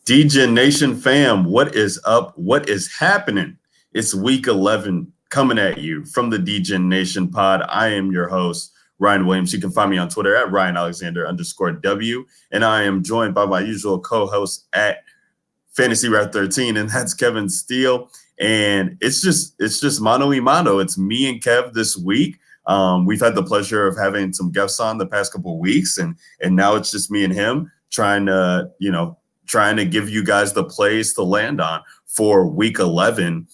DJ Nation fam, what is up? What is happening? It's week 11 coming at you from the DJ Nation pod. I am your host, Ryan Williams. You can find me on Twitter at RyanAlexander_W. And I am joined by my usual co-host at Fantasy Rat 13, and that's Kevin Steele. And it's just mano y mano. It's me and Kev this week. We've had the pleasure of having some guests on the past couple of weeks, and now it's just me and him trying to give you guys the plays to land on for week 11,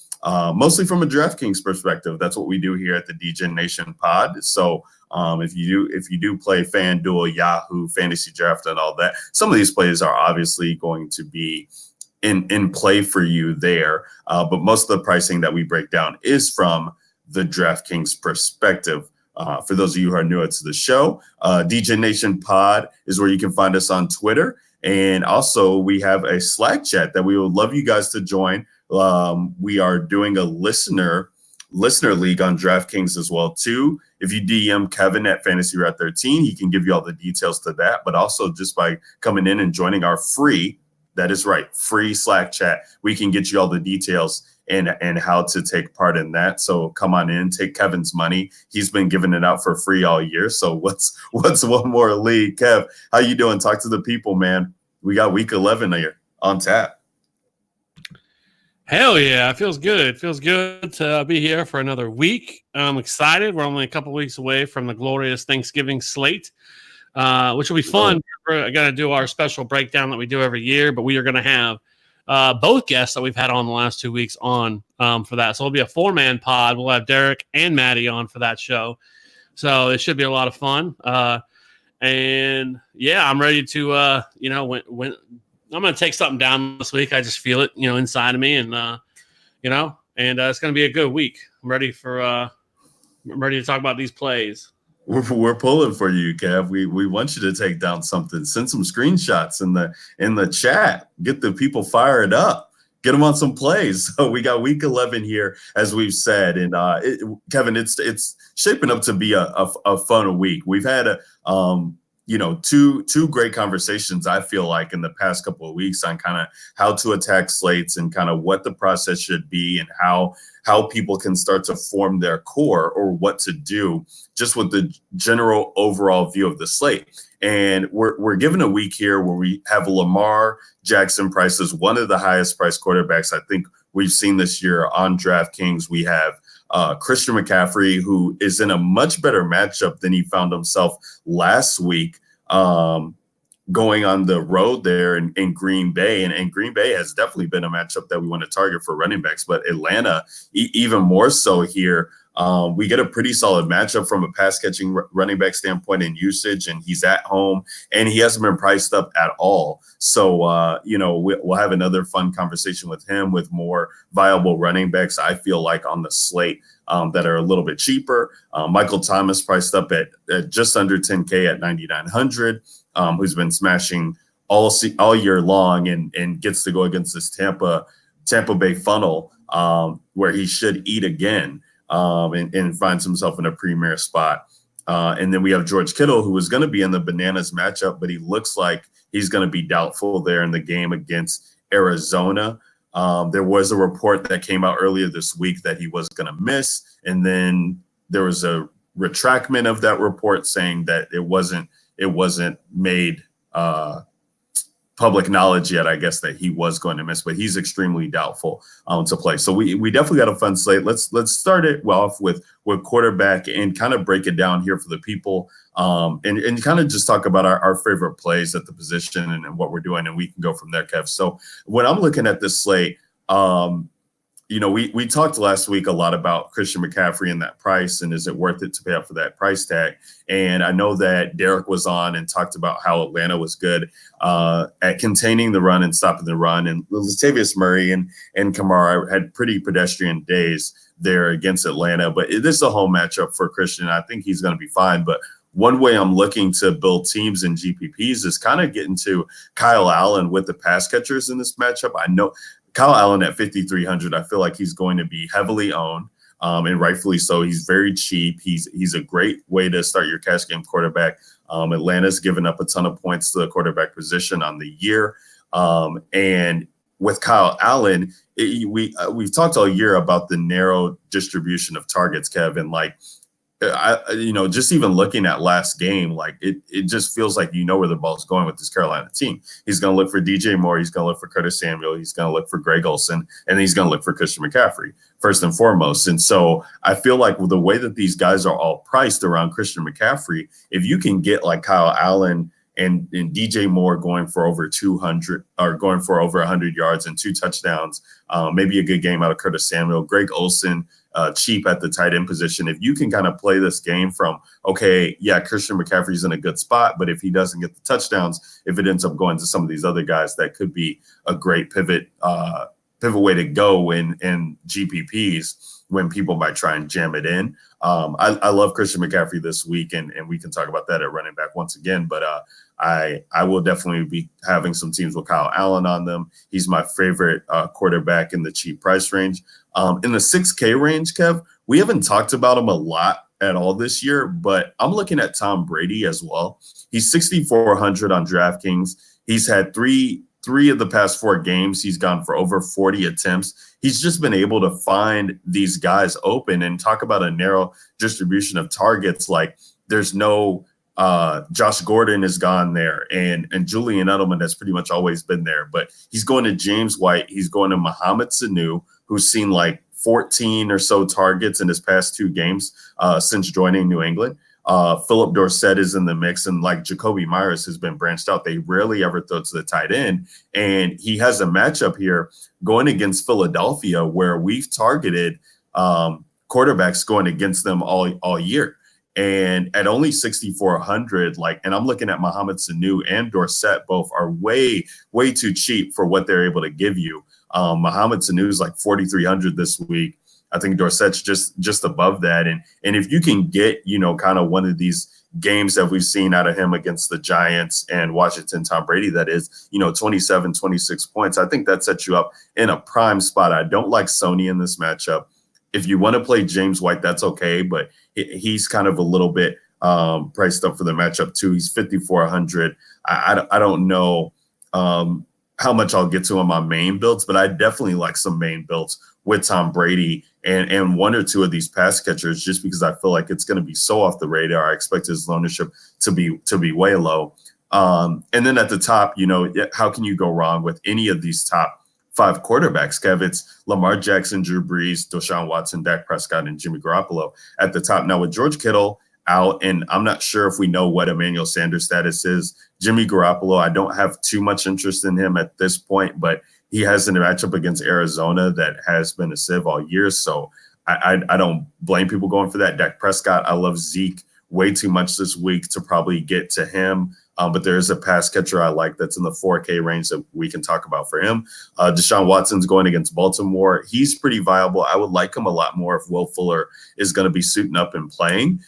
mostly from a Draftkings perspective. That's what we do here at the DJ Nation pod. So if you do play FanDuel, Yahoo, Fantasy Draft, and all that, some of these plays are obviously going to be in play for you there. But most of the pricing that we break down is from the DraftKings perspective. For those of you who are newer to the show, DJ Nation pod is where you can find us on Twitter. And also we have a Slack chat that we would love you guys to join. We are doing a listener league on DraftKings as well too. If you DM Kevin at Fantasy Rat 13, he can give you all the details to that. But also just by coming in and joining our free Slack chat, we can get you all the details and how to take part in that. So come on in, take Kevin's money. He's been giving it out for free all year. So what's one more league? Kev, how you doing? Talk to the people, man. We got week 11 here on tap. Hell yeah, it feels good. It feels good to be here for another week. I'm excited. We're only a couple weeks away from the glorious Thanksgiving slate, which will be fun. We're going to do our special breakdown that we do every year, but we are going to have both guests that we've had on the last 2 weeks on for that. So it'll be a 4-man pod. We'll have Derek and Maddie on for that show. So it should be a lot of fun. And yeah, I'm ready to, when I'm going to take something down this week. I just feel it, inside of me, and it's going to be a good week. I'm ready to talk about these plays. We're pulling for you, Kev. We want you to take down something. Send some screenshots in the chat. Get the people fired up. Get them on some plays. So we got week 11 here, as we've said, and Kevin, it's shaping up to be a fun week. We've had two great conversations, I feel like, in the past couple of weeks on kind of how to attack slates and kind of what the process should be and how people can start to form their core or what to do just with the general overall view of the slate. And we're given a week here where we have Lamar Jackson prices, one of the highest priced quarterbacks I think we've seen this year on DraftKings. We have Christian McCaffrey, who is in a much better matchup than he found himself last week, going on the road there in Green Bay. And Green Bay has definitely been a matchup that we want to target for running backs, but Atlanta, even more so here. We get a pretty solid matchup from a pass catching running back standpoint in usage, and he's at home and he hasn't been priced up at all. So, we'll have another fun conversation with him with more viable running backs, I feel like, on the slate that are a little bit cheaper. Michael Thomas priced up at just under 10K at 9,900, who's been smashing all year long and gets to go against this Tampa Bay funnel where he should eat again. And finds himself in a premier spot. And then we have George Kittle, who is going to be in the bananas matchup, but he looks like he's going to be doubtful there in the game against Arizona. There was a report that came out earlier this week that he was going to miss. And then there was a retractment of that report saying that it wasn't made public knowledge yet, I guess, that he was going to miss, but he's extremely doubtful to play. So we definitely got a fun slate. Let's start it off with quarterback and kind of break it down here for the people and kind of just talk about our favorite plays at the position and what we're doing, and we can go from there, Kev. So when I'm looking at this slate, we talked last week a lot about Christian McCaffrey and that price, and is it worth it to pay up for that price tag? And I know that Derek was on and talked about how Atlanta was good at containing the run and stopping the run, and Latavius Murray and Kamara had pretty pedestrian days there against Atlanta. But it is a home matchup for Christian. I think he's going to be fine. But one way I'm looking to build teams in GPPs is kind of getting to Kyle Allen with the pass catchers in this matchup. I know Kyle Allen at 5,300, I feel like he's going to be heavily owned, and rightfully so. He's very cheap. He's a great way to start your cash game quarterback. Atlanta's given up a ton of points to the quarterback position on the year. And with Kyle Allen, we've talked all year about the narrow distribution of targets, Kevin. Like, just even looking at last game, like it just feels like where the ball's going with this Carolina team. He's going to look for DJ Moore. He's going to look for Curtis Samuel. He's going to look for Greg Olsen, and he's going to look for Christian McCaffrey first and foremost. And so I feel like with the way that these guys are all priced around Christian McCaffrey, if you can get like Kyle Allen and DJ Moore going for over 200 or going for over 100 yards and 2 touchdowns, maybe a good game out of Curtis Samuel, Greg Olsen, cheap at the tight end position. If you can kind of play this game from, okay, yeah, Christian McCaffrey's in a good spot, but if he doesn't get the touchdowns, if it ends up going to some of these other guys, that could be a great pivot way to go in GPPs when people might try and jam it in. I love Christian McCaffrey this week, and we can talk about that at running back once again, but I will definitely be having some teams with Kyle Allen on them. He's my favorite quarterback in the cheap price range. In the 6K range, Kev, we haven't talked about him a lot at all this year, but I'm looking at Tom Brady as well. He's 6,400 on DraftKings. He's had three of the past 4 games. He's gone for over 40 attempts. He's just been able to find these guys open, and talk about a narrow distribution of targets. Like, there's no Josh Gordon is gone there, and Julian Edelman has pretty much always been there, but he's going to James White. He's going to Mohamed Sanu, who's seen like 14 or so targets in his past 2 games since joining New England. Philip Dorsett is in the mix, and like Jacoby Myers has been branched out. They rarely ever throw to the tight end, and he has a matchup here going against Philadelphia, where we've targeted quarterbacks going against them all year. And at only 6,400, and I'm looking at Mohamed Sanu and Dorsett, both are way too cheap for what they're able to give you. Mohamed Sanu is like 4,300 this week. I think Dorsett's just above that. And if you can get, kind of one of these games that we've seen out of him against the Giants and Washington, Tom Brady, that is, 27, 26 points, I think that sets you up in a prime spot. I don't like Sony in this matchup. If you want to play James White, that's okay, but he's kind of a little bit priced up for the matchup too. He's 5,400. I don't know how much I'll get to him on main builds, but I definitely like some main builds with Tom Brady and 1 or 2 of these pass catchers, just because I feel like it's going to be so off the radar. I expect his ownership to be way low. And then at the top, how can you go wrong with any of these top 5 quarterbacks, Kev? It's Lamar Jackson, Drew Brees, Deshaun Watson, Dak Prescott, and Jimmy Garoppolo at the top. Now with George Kittle out, and I'm not sure if we know what Emmanuel Sanders' status is. Jimmy Garoppolo, I don't have too much interest in him at this point, but he has a matchup against Arizona that has been a sieve all year, so I don't blame people going for that. Dak Prescott, I love Zeke way too much this week to probably get to him. But there is a pass catcher I like that's in the 4K range that we can talk about for him. Deshaun Watson's going against Baltimore. He's pretty viable. I would like him a lot more if Will Fuller is going to be suiting up and playing,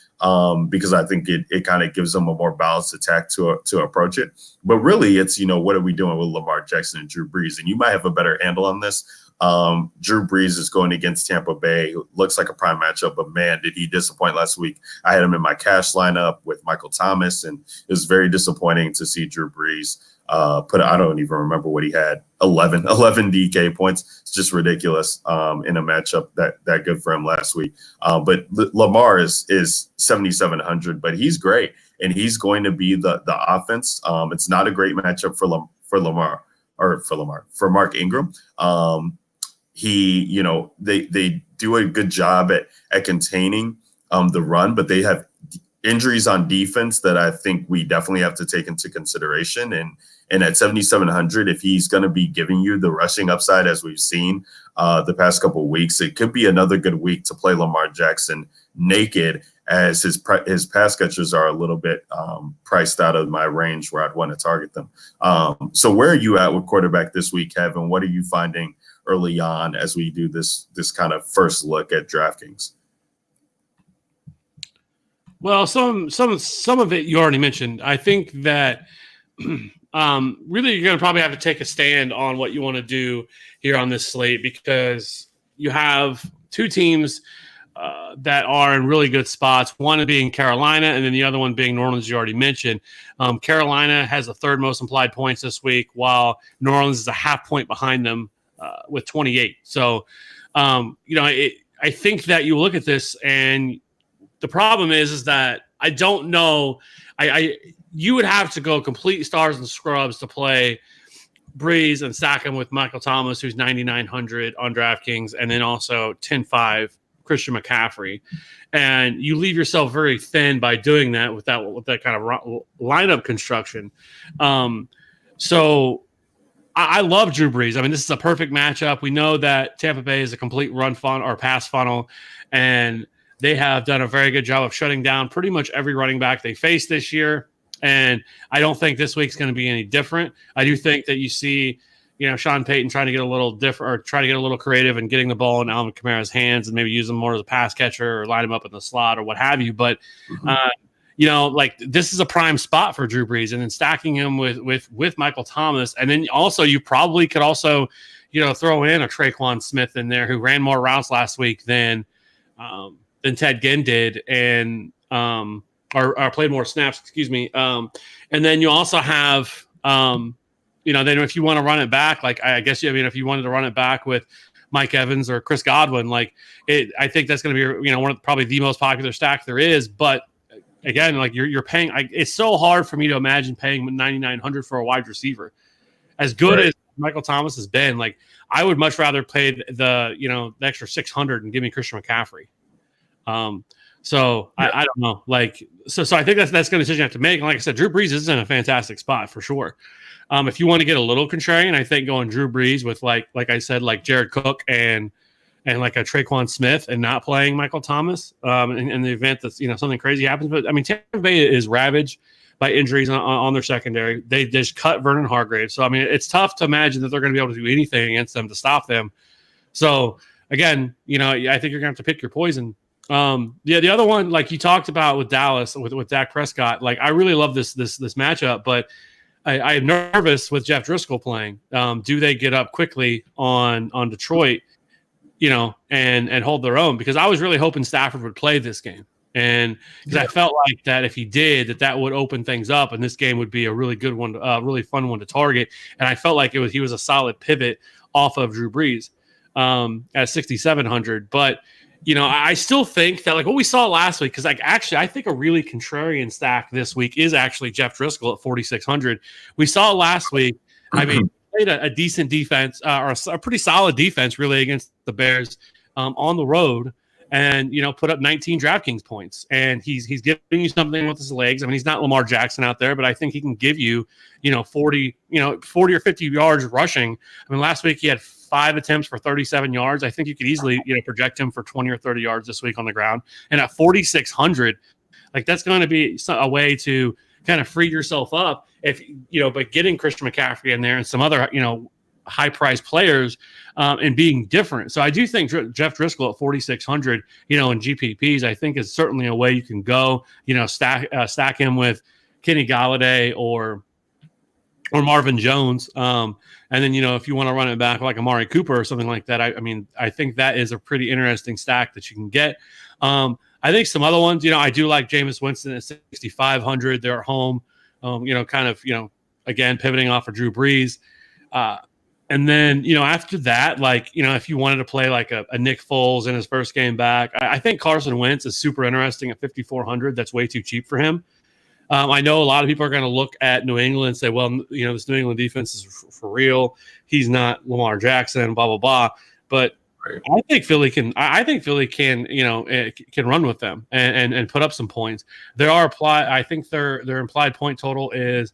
because I think it kind of gives them a more balanced attack to approach it. But really, it's, what are we doing with Lamar Jackson and Drew Brees? And you might have a better handle on this. Drew Brees is going against Tampa Bay. Looks like a prime matchup, but man, did he disappoint last week. I had him in my cash lineup with Michael Thomas, and it was very disappointing to see Drew Brees I don't even remember what he had, 11 DK points. It's just ridiculous in a matchup that good for him last week. But Lamar is 7,700, but he's great, and he's going to be the offense. It's not a great matchup for Mark Ingram. They do a good job at containing the run, but they have injuries on defense that I think we definitely have to take into consideration. And at 7,700, if he's going to be giving you the rushing upside as we've seen the past couple of weeks, it could be another good week to play Lamar Jackson naked, as his pass catchers are a little bit priced out of my range where I'd want to target them. So where are you at with quarterback this week, Kevin? What are you finding early on as we do this kind of first look at DraftKings? Well, some of it you already mentioned. I think that really you're going to probably have to take a stand on what you want to do here on this slate, because you have 2 teams that are in really good spots. One being Carolina, and then the other one being New Orleans, you already mentioned. Carolina has the third most implied points this week, while New Orleans is a half point behind them with 28. So, I think that you look at this, and the problem is that I don't know. You would have to go complete stars and scrubs to play Breeze and stack him with Michael Thomas, who's 9,900 on DraftKings, and then also 10-5 Christian McCaffrey. And you leave yourself very thin by doing that with that kind of lineup construction. So I love Drew Brees. I mean, this is a perfect matchup. We know that Tampa Bay is a complete run funnel or pass funnel, and they have done a very good job of shutting down pretty much every running back they face this year. And I don't think this week's going to be any different. I do think that you see, Sean Payton trying to get a little different, or try to get a little creative and getting the ball in Alvin Kamara's hands and maybe use him more as a pass catcher or line him up in the slot or what have you. But, this is a prime spot for Drew Brees, and then stacking him with Michael Thomas. And then also you probably could also, throw in a Traquan Smith in there, who ran more routes last week than Ted Ginn did. And, or played more snaps, excuse me. And then you also have, then if you want to run it back, if you wanted to run it back with Mike Evans or Chris Godwin, I think that's going to be, one of probably the most popular stack there is. But again, you're paying, it's so hard for me to imagine paying 9,900 for a wide receiver. As good as Michael Thomas has been, I would much rather pay the extra 600 and give me Christian McCaffrey. So yeah. I don't know. So I think that's going to decision you have to make. And like I said, Drew Brees is in a fantastic spot for sure. If you want to get a little contrarian, I think going Drew Brees with like I said, like Jared Cook and like a Traquan Smith and not playing Michael Thomas in the event that something crazy happens. But I mean, Tampa Bay is ravaged by injuries on their secondary. They just cut Vernon Hargrave. So I mean, it's tough to imagine that they're going to be able to do anything against them to stop them. So again, I think you're going to have to pick your poison. The other one, like you talked about with Dallas, with Dak Prescott, I really love this matchup, but I am nervous with Jeff Driscoll playing. Do they get up quickly on Detroit, and hold their own? Because I was really hoping Stafford would play this game, and because I felt like that if he did, that would open things up, and this game would be a really good one, really fun one to target. And I felt like he was a solid pivot off of Drew Brees at 6,700, but. I still think that what we saw last week, because actually I think a really contrarian stack this week is actually Jeff Driscoll at 4,600. We saw last week, played a decent defense or a pretty solid defense really against the Bears on the road, and put up 19 DraftKings points. And he's giving you something with his legs. I mean, he's not Lamar Jackson out there, but I think he can give you 40 or 50 yards rushing. I mean, last week he had 5 attempts for 37 yards. I think you could easily project him for 20 or 30 yards this week on the ground. And at 4,600, that's going to be a way to kind of free yourself up if by getting Christian McCaffrey in there and some other high priced players and being different. So I do think Jeff Driscoll at 4,600 in GPPs, I think is certainly a way you can go. Stack him with Kenny Galladay or Marvin Jones. And then, if you want to run it back like Amari Cooper or something like that, I think that is a pretty interesting stack that you can get. I think some other ones, I do like Jameis Winston at 6,500. They're at home, again, pivoting off of Drew Brees. And then, after that, if you wanted to play like a Nick Foles in his first game back, I think Carson Wentz is super interesting at 5,400. That's way too cheap for him. I know a lot of people are going to look at New England and say, well, this New England defense is for real. He's not Lamar Jackson, blah, blah, blah. But I think Philly can, can run with them and put up some points. I think their implied point total is,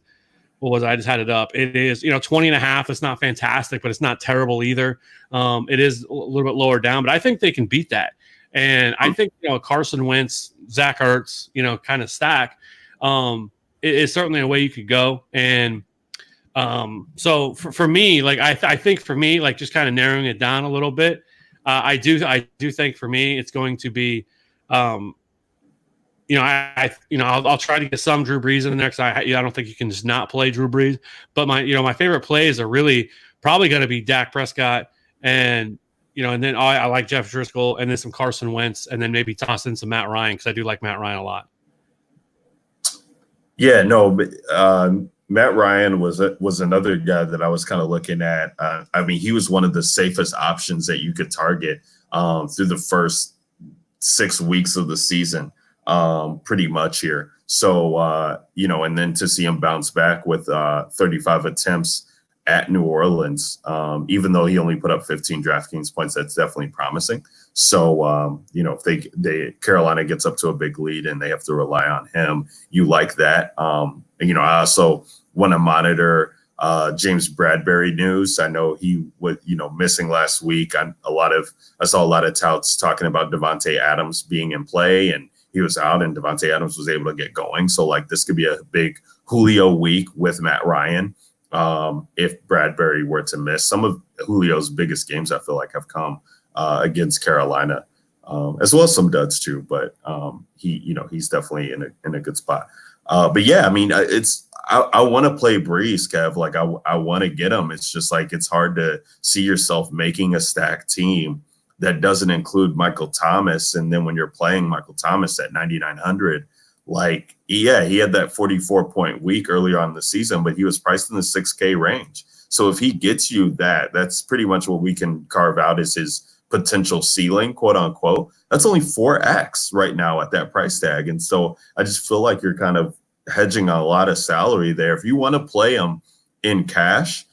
I just had it up. It is, 20.5. It's not fantastic, but it's not terrible either. It is a little bit lower down, but I think they can beat that. And I think, Carson Wentz, Zach Ertz, kind of stack, it is certainly a way you could go. And so for me, I think for me, just kind of narrowing it down a little bit, I do think for me it's going to be, I'll try to get some Drew Brees in there because I don't think you can just not play Drew Brees. But my favorite plays are really probably going to be Dak Prescott and And then I like Jeff Driscoll, and then some Carson Wentz, and then maybe toss in some Matt Ryan because I do like Matt Ryan a lot. Yeah, no, but Matt Ryan was another guy that I was kind of looking at. I mean, he was one of the safest options that you could target through the first 6 weeks of the season, pretty much here. So, and then to see him bounce back with 35 attempts at New Orleans, even though he only put up 15 DraftKings points, that's definitely promising. So, if Carolina gets up to a big lead and they have to rely on him, you like that. I also want to monitor James Bradbury news. I know he was, missing last week. I saw a lot of touts talking about Devontae Adams being in play, and he was out, and Devontae Adams was able to get going. So, this could be a big Julio week with Matt Ryan. If Bradbury were to miss, some of Julio's biggest games, I feel like, have come against Carolina, as well as some duds too. But he's definitely in a good spot. But yeah, I mean, I want to play Breeze, Kev. I want to get him. It's just it's hard to see yourself making a stacked team that doesn't include Michael Thomas. And then when you're playing Michael Thomas at 9,900. He had that 44-point week earlier on in the season, but he was priced in the 6K range. So if he gets you that's pretty much what we can carve out as his potential ceiling, quote unquote. That's only 4X right now at that price tag. And so I just feel like you're kind of hedging a lot of salary there. If you want to play him in cash,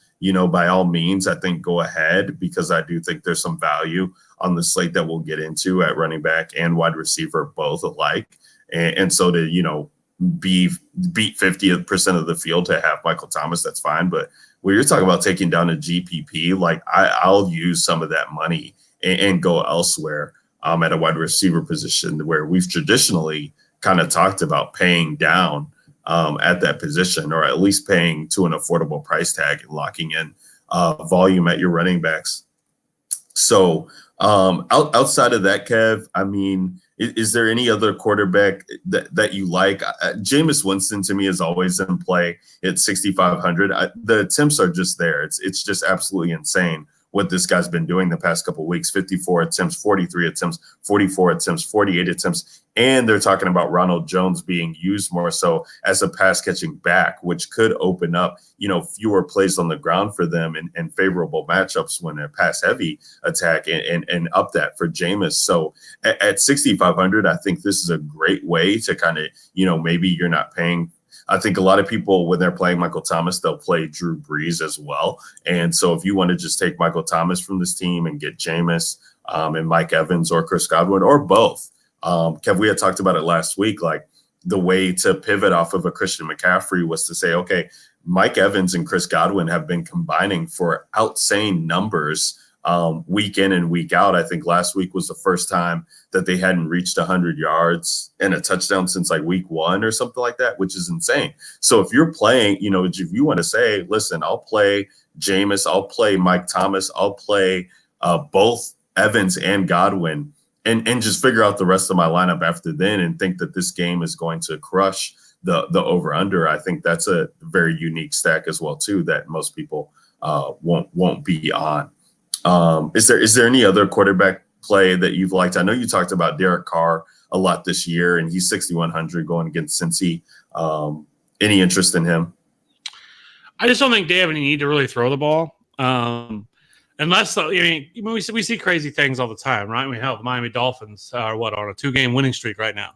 by all means, I think go ahead, because I do think there's some value on the slate that we'll get into at running back and wide receiver, both alike. And so to, beat 50% of the field to have Michael Thomas, that's fine. But when you're talking about taking down a GPP, I'll use some of that money and go elsewhere at a wide receiver position where we've traditionally kind of talked about paying down at that position, or at least paying to an affordable price tag and locking in volume at your running backs. So outside of that, Kev, I mean, is there any other quarterback that you like? Jameis Winston to me is always in play at 6,500. The attempts are just there. It's just absolutely insane what this guy's been doing the past couple of weeks. 54 attempts, 43 attempts, 44 attempts, 48 attempts. And they're talking about Ronald Jones being used more so as a pass catching back, which could open up, fewer plays on the ground for them and favorable matchups when a pass heavy attack and up that for Jameis. So at 6,500, I think this is a great way to kind of, maybe you're not paying. I think a lot of people, when they're playing Michael Thomas, they'll play Drew Brees as well. And so if you want to just take Michael Thomas from this team and get Jameis and Mike Evans or Chris Godwin or both, Kev, we had talked about it last week, the way to pivot off of a Christian McCaffrey was to say, okay, Mike Evans and Chris Godwin have been combining for outsane numbers week in and week out. I think last week was the first time that they hadn't reached 100 yards and a touchdown since week 1 or something like that, which is insane. So if you're playing, if you want to say, listen, I'll play Jameis, I'll play Mike Thomas, I'll play both Evans and Godwin, and just figure out the rest of my lineup after then and think that this game is going to crush the over-under, I think that's a very unique stack as well, too, that most people won't be on. Is there any other quarterback play that you've liked? I know you talked about Derek Carr a lot this year, and he's 6,100 going against Cincy. Any interest in him? I just don't think they have any need to really throw the ball. Unless, we see crazy things all the time, right? We have the Miami Dolphins are on a 2-game winning streak right now.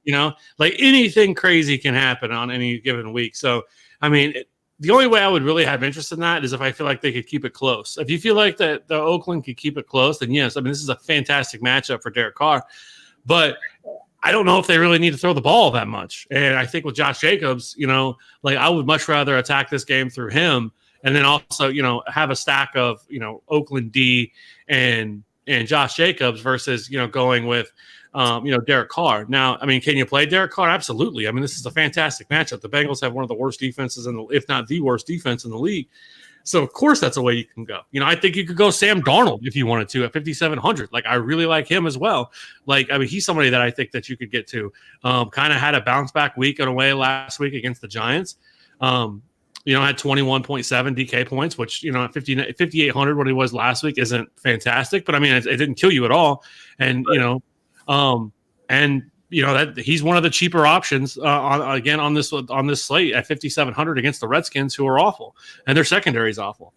Yeah. Anything crazy can happen on any given week. So, I mean, the only way I would really have interest in that is if I feel like they could keep it close. If you feel like that the Oakland could keep it close, then yes. I mean, this is a fantastic matchup for Derek Carr. But I don't know if they really need to throw the ball that much. And I think with Josh Jacobs, I would much rather attack this game through him. And then also, have a stack of, Oakland D and Josh Jacobs versus, going with, Derek Carr. Now, I mean, can you play Derek Carr? Absolutely. I mean, this is a fantastic matchup. The Bengals have one of the worst defenses if not the worst defense in the league. So, of course, that's a way you can go. I think you could go Sam Darnold if you wanted to at 5,700. I really like him as well. He's somebody that I think that you could get to. Kind of had a bounce back week in a way last week against the Giants. had 21.7 DK points, which, at 5,800 what he was last week isn't fantastic, but I mean, it didn't kill you at all. And, that he's one of the cheaper options on this slate at 5,700 against the Redskins, who are awful, and their secondary is awful.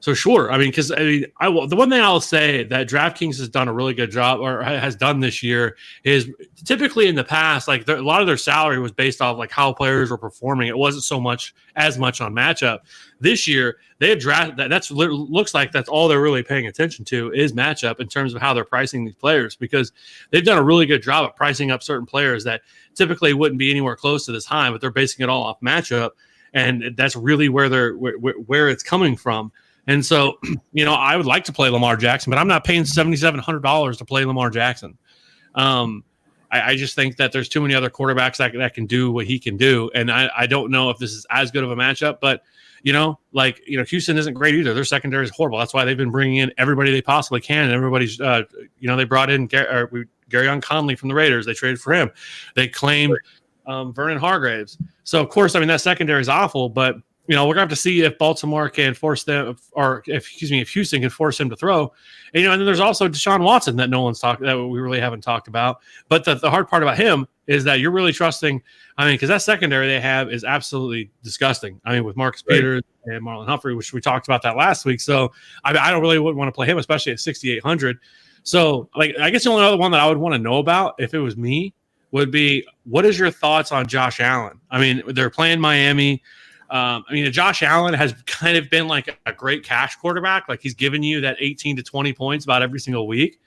So sure, I mean, because the one thing I'll say that DraftKings has done a really good job, or has done this year, is typically in the past, like a lot of their salary was based off like how players were performing. It wasn't as much on matchup. This year, they have that. Looks like that's all they're really paying attention to is matchup in terms of how they're pricing these players, because they've done a really good job at pricing up certain players that typically wouldn't be anywhere close to this high, but they're basing it all off matchup, and that's really where it's coming from. And so, I would like to play Lamar Jackson, but I'm not paying $7,700 to play Lamar Jackson. I just think that there's too many other quarterbacks that can do what he can do. And I don't know if this is as good of a matchup, but, Houston isn't great either. Their secondary is horrible. That's why they've been bringing in everybody they possibly can. And everybody's, they brought in Garyon Conley from the Raiders. They traded for him. They claimed Vernon Hargraves. So, of course, I mean, that secondary is awful, but we're going to have to see if Baltimore can force them, or if Houston can force him to throw. And, and then there's also Deshaun Watson that no one's talked, that we really haven't talked about. But the hard part about him is that you're really trusting, because that secondary they have is absolutely disgusting. I mean, with Marcus Peters and Marlon Humphrey, which we talked about that last week. So I don't really want to play him, especially at 6,800. So I guess the only other one that I would want to know about if it was me would be, what is your thoughts on Josh Allen? I mean, they're playing Miami. Josh Allen has kind of been like a great cash quarterback. Like, he's given you that 18 to 20 points about every single week.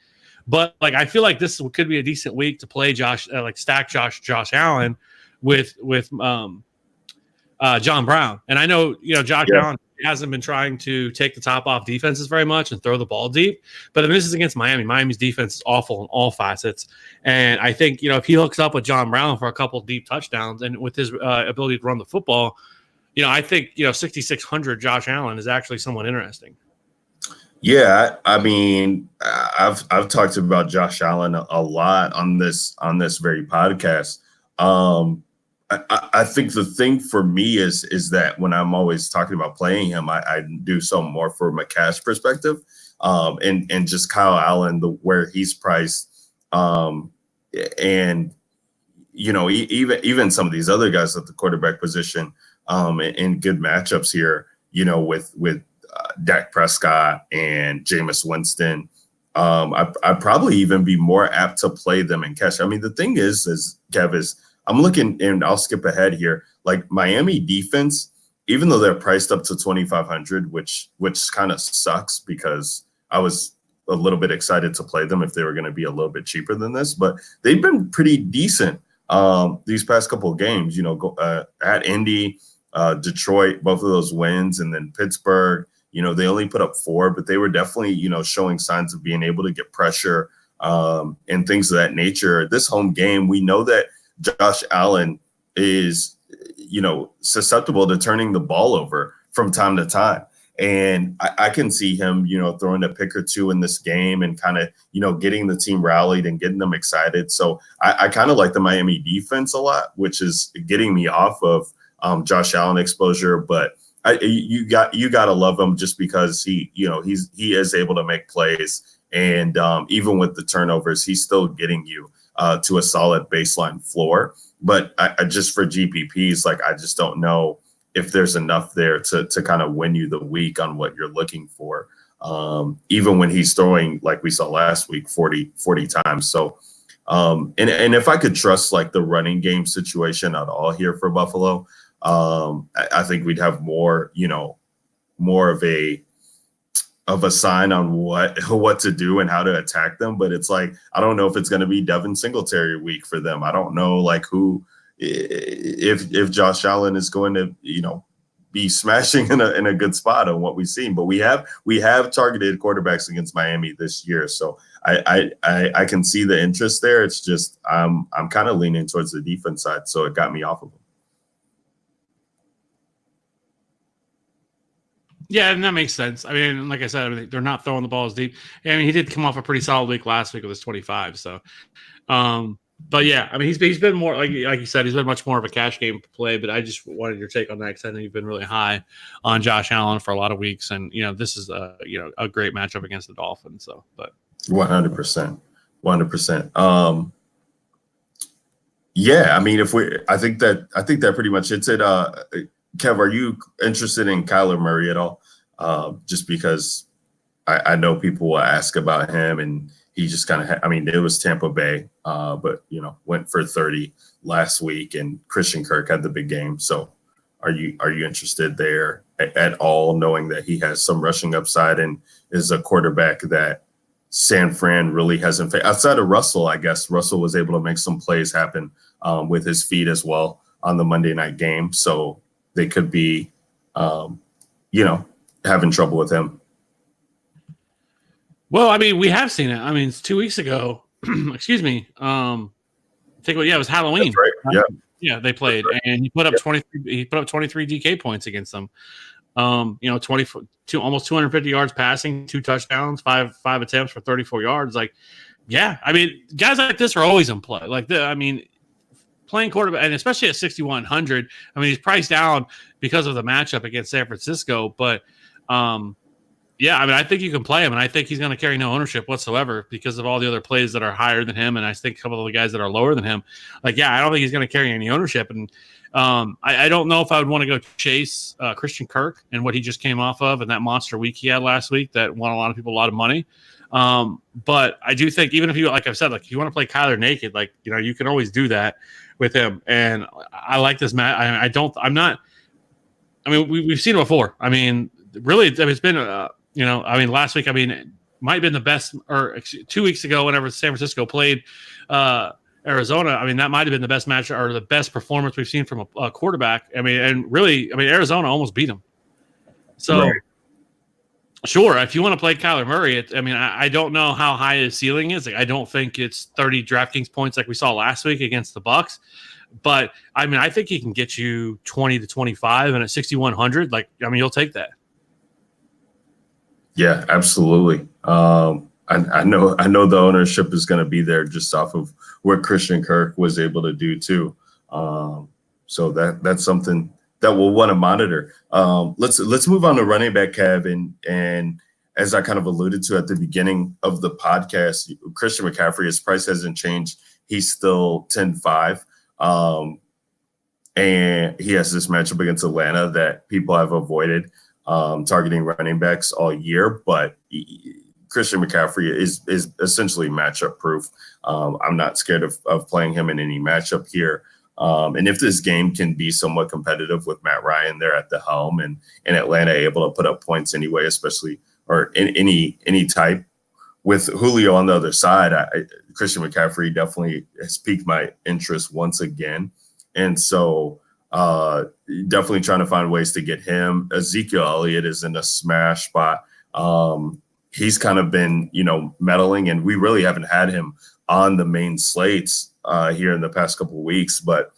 But I feel like this could be a decent week to play stack Josh Allen with John Brown. And I know, Josh Allen hasn't been trying to take the top off defenses very much and throw the ball deep. But this is against Miami. Miami's defense is awful in all facets. And I think, if he hooks up with John Brown for a couple of deep touchdowns and with his ability to run the football, I think 6,600 Josh Allen is actually somewhat interesting. Yeah, I mean, I've talked about Josh Allen a lot on this very podcast. I think the thing for me is that when I'm always talking about playing him, I do so more from a cash perspective, and just Kyle Allen, where he's priced, and even some of these other guys at the quarterback position. In good matchups here, with Dak Prescott and Jameis Winston, I'd probably even be more apt to play them in cash. I mean, the thing is Kev, I'm looking, and I'll skip ahead here, like Miami defense, even though they're priced up to 2,500, which kind of sucks, because I was a little bit excited to play them if they were going to be a little bit cheaper than this, but they've been pretty decent these past couple of games, at Indy, Detroit, both of those wins, and then Pittsburgh, they only put up 4, but they were definitely, showing signs of being able to get pressure and things of that nature. This home game, we know that Josh Allen is, susceptible to turning the ball over from time to time. And I can see him, throwing a pick or two in this game and kind of, getting the team rallied and getting them excited. So I kind of like the Miami defense a lot, which is getting me off of Josh Allen exposure. But you got to love him just because he is able to make plays. And even with the turnovers, he's still getting you to a solid baseline floor. But I just for GPPs, I just don't know if there's enough there to kind of win you the week on what you're looking for, even when he's throwing, like we saw last week, 40 times. So, and if I could trust the running game situation at all here for Buffalo, I think we'd have more of a sign on what to do and how to attack them. But it's I don't know if it's going to be Devin Singletary week for them. I don't know who, if Josh Allen is going to, be smashing in a good spot on what we've seen. But we have targeted quarterbacks against Miami this year. So I can see the interest there. It's just, I'm kind of leaning towards the defense side. So it got me off of them. Yeah, and that makes sense. I mean, like I said, they're not throwing the balls deep. I mean, he did come off a pretty solid week last week with his 25. So, But yeah, I mean, he's been more like you said, he's been much more of a cash game play. But I just wanted your take on that because I know you've been really high on Josh Allen for a lot of weeks, and this is a great matchup against the Dolphins. So, but 100%, 100%. Yeah, I mean, I think that pretty much hits it. Kev, are you interested in Kyler Murray at all? Just because I know people will ask about him, and he just kind of, I mean, it was Tampa Bay, but went for 30 last week, and Christian Kirk had the big game. So, are you interested there at all, knowing that he has some rushing upside and is a quarterback that San Fran really hasn't faced outside of Russell? I guess Russell was able to make some plays happen with his feet as well on the Monday night game, so they could be, having trouble with him. Well, I mean, we have seen it. I mean, it's 2 weeks ago. Excuse me. It was Halloween. That's right. Yeah. Yeah, they played, and he put up 23. He put up 23 DK points against them. 22, almost 250 yards passing, 2 touchdowns, five attempts for 34 yards. Like, yeah, I mean, guys like this are always in play. Like, playing quarterback, and especially at 6,100. I mean, he's priced down because of the matchup against San Francisco, but yeah, I mean, I think you can play him, and I think he's going to carry no ownership whatsoever because of all the other plays that are higher than him, and I think a couple of the guys that are lower than him. Like, yeah, I don't think he's going to carry any ownership, and I don't know if I would want to go chase Christian Kirk and what he just came off of and that monster week he had last week that won a lot of people a lot of money. But I do think even if you, like I've said, like if you want to play Kyler naked, like you can always do that with him. And I like this match. We've seen it before. I mean, really, it's been last week, it might have been the best, or 2 weeks ago, whenever San Francisco played Arizona. I mean, that might have been the best match or the best performance we've seen from a quarterback. I mean, Arizona almost beat him. So, right. Sure, if you want to play Kyler Murray, I don't know how high his ceiling is. Like, I don't think it's 30 DraftKings points like we saw last week against the Bucs. But, I think he can get you 20 to 25, and at 6,100, you'll take that. Yeah, absolutely. I know the ownership is going to be there just off of what Christian Kirk was able to do too. So that's something that we'll want to monitor. Let's move on to running back, Kev, and as I kind of alluded to at the beginning of the podcast, Christian McCaffrey, his price hasn't changed. He's still 10-5. And he has this matchup against Atlanta that people have avoided targeting running backs all year, but Christian McCaffrey is essentially matchup proof. I'm not scared of playing him in any matchup here. And if this game can be somewhat competitive with Matt Ryan there at the helm and Atlanta able to put up points anyway, especially or in any type with Julio on the other side, Christian McCaffrey definitely has piqued my interest once again. And so definitely trying to find ways to get him. Ezekiel Elliott is in a smash spot. He's kind of been, meddling, and we really haven't had him on the main slates here in the past couple of weeks. But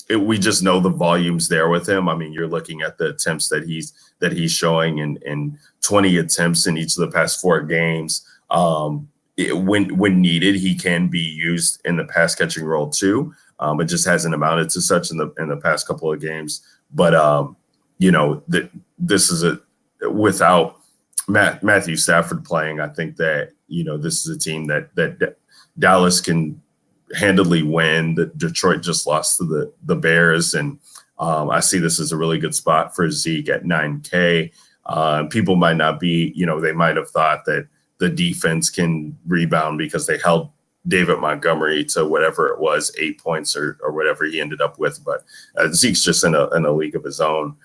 we just know the volume's there with him. I mean, you're looking at the attempts that he's showing in 20 attempts in each of the past 4 games. When needed, he can be used in the pass catching role too. It just hasn't amounted to such in the past couple of games. But this is without Matthew Stafford playing. I think that this is a team that Dallas can handily win. That Detroit just lost to the Bears, and I see this as a really good spot for Zeke at 9K. People might not be, they might have thought that the defense can rebound because they held David Montgomery to whatever it was, 8 points or whatever he ended up with. But Zeke's just in a league of his own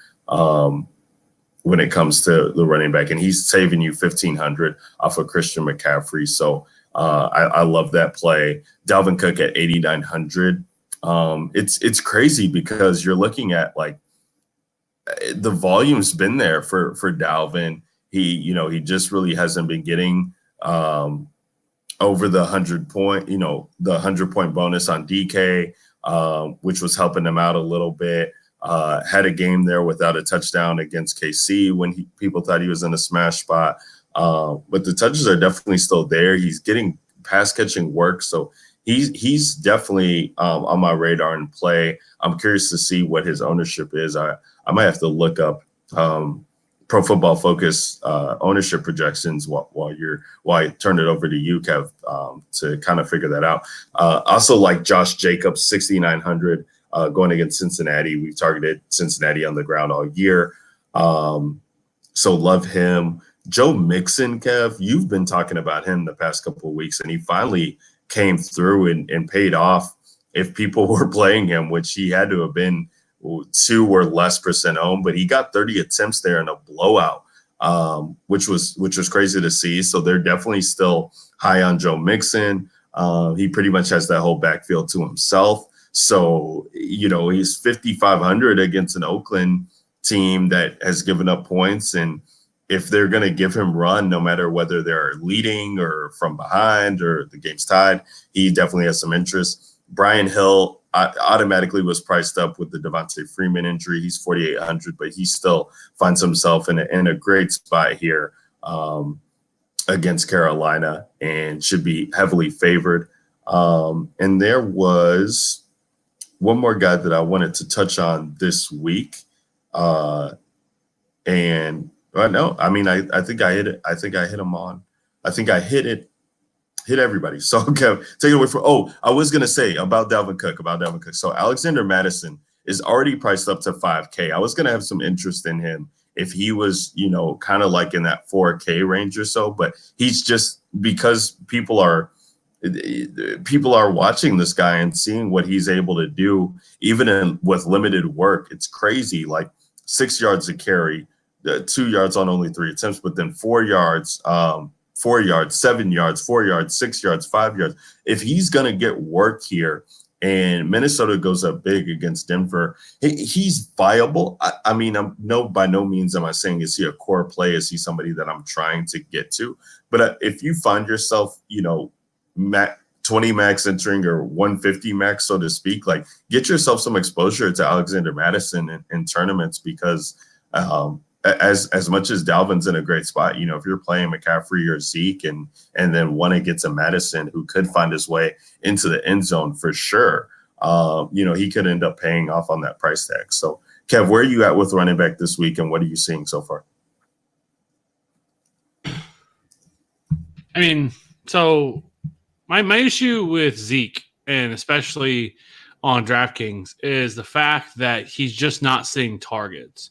when it comes to the running back, and he's saving you 1,500 off of Christian McCaffrey. So I love that play. Dalvin Cook at 8,900. It's crazy because you're looking at the volume's been there for Dalvin. He just really hasn't been getting over the 100-point, the 100-point bonus on DK, which was helping him out a little bit. Had a game there without a touchdown against KC when people thought he was in a smash spot. But the touches are definitely still there. He's getting pass catching work, so he's definitely on my radar and play. I'm curious to see what his ownership is. I might have to look up Pro Football Focus ownership projections while I turn it over to you, Kev, to kind of figure that out. Also, like Josh Jacobs, 6,900 going against Cincinnati. We've targeted Cincinnati on the ground all year, so love him. Joe Mixon, Kev, you've been talking about him the past couple of weeks, and he finally came through and paid off. If people were playing him, which he had to have been 2 or less % owned, but he got 30 attempts there in a blowout, which was crazy to see. So they're definitely still high on Joe Mixon. He pretty much has that whole backfield to himself. So, he's 5,500 against an Oakland team that has given up points. And if they're going to give him run, no matter whether they're leading or from behind or the game's tied, he definitely has some interest. Brian Hill automatically was priced up with the Devontae Freeman injury. He's 4,800, but he still finds himself in a great spot here against Carolina and should be heavily favored. And there was one more guy that I wanted to touch on this week. I think I hit it. I think I hit him on. I think I hit everybody. So, okay, take it away from. Oh, I was going to say about Dalvin Cook. So Alexander Mattison is already priced up to 5K. I was going to have some interest in him if he was, kind of like in that 4K range or so. But he's just, because people are watching this guy and seeing what he's able to do, even with limited work. It's crazy. Like 6 yards a carry, 2 yards on only 3 attempts, but then 4 yards, 4 yards, 7 yards, 4 yards, 6 yards, 5 yards. If he's going to get work here and Minnesota goes up big against Denver, he's viable. I mean, by no means am I saying is he a core play? Is he somebody that I'm trying to get to? But if you find yourself, 20 max entering or 150 max, so to speak, like get yourself some exposure to Alexander Mattison in tournaments, because as much as Dalvin's in a great spot, if you're playing McCaffrey or Zeke and then want to get to Madison, who could find his way into the end zone for sure, he could end up paying off on that price tag. So, Kev, where are you at with running back this week, and what are you seeing so far? I mean, so my issue with Zeke, and especially on DraftKings, is the fact that he's just not seeing targets.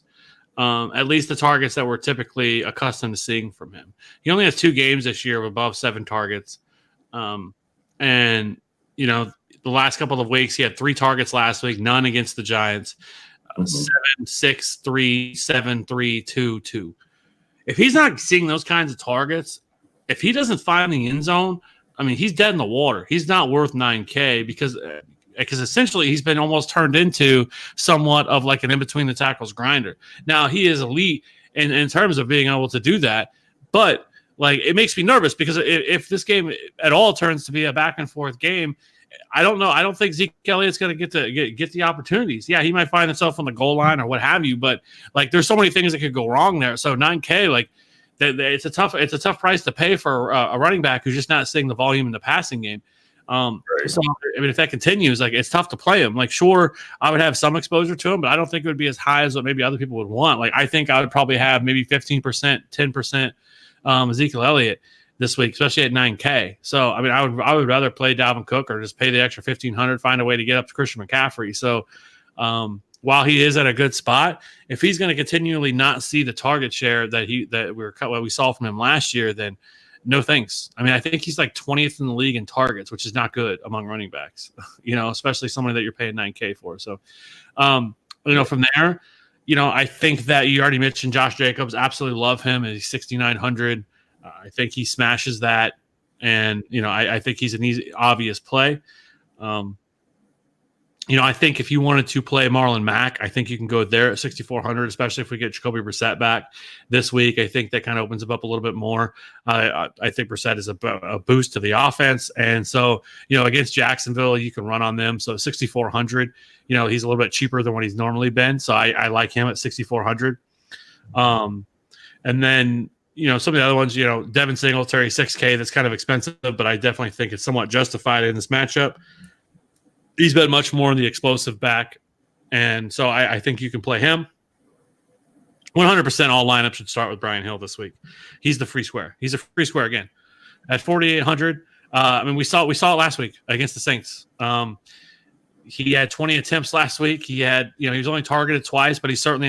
At least the targets that we're typically accustomed to seeing from him. He only has 2 games this year of above 7 targets. The last couple of weeks, he had 3 targets last week, none against the Giants. 7, 6, 3, 7, 3, 2, 2. If he's not seeing those kinds of targets, if he doesn't find the end zone, I mean, he's dead in the water. He's not worth 9K because essentially he's been almost turned into somewhat of like an in-between the tackles grinder. Now, he is elite in terms of being able to do that, but like it makes me nervous because if this game at all turns to be a back and forth game, I don't know. I don't think Zeke Elliott's going to get the opportunities. Yeah, he might find himself on the goal line or what have you, but like there's so many things that could go wrong there. So 9K, like it's a tough price to pay for a running back who's just not seeing the volume in the passing game. Right. So I mean, if that continues, like it's tough to play him. Like, sure, I would have some exposure to him, but I don't think it would be as high as what maybe other people would want. Like, I think I would probably have maybe 15%, 10% Ezekiel Elliott this week, especially at 9K. So I mean, I would rather play Dalvin Cook or just pay the extra 1,500, find a way to get up to Christian McCaffrey. So while he is at a good spot, if he's going to continually not see the target share that we saw from him last year, then no thanks. I mean, I think he's like 20th in the league in targets, which is not good among running backs, especially somebody that you're paying 9K for. So, from there, I think that you already mentioned Josh Jacobs. Absolutely love him. He's 6,900. I think he smashes that. And, I think he's an easy, obvious play. I think if you wanted to play Marlon Mack, I think you can go there at 6,400, especially if we get Jacoby Brissett back this week. I think that kind of opens him up a little bit more. I think Brissett is a boost to the offense. And so, against Jacksonville, you can run on them. So 6,400, he's a little bit cheaper than what he's normally been. So I like him at 6,400. And then, some of the other ones, Devin Singletary, 6K, that's kind of expensive, but I definitely think it's somewhat justified in this matchup. He's been much more in the explosive back, and so I think you can play him. 100% all lineups should start with Brian Hill this week. He's the free square. He's a free square again. At 4,800, we saw it last week against the Saints. He had 20 attempts last week. He had, he was only targeted twice, but he certainly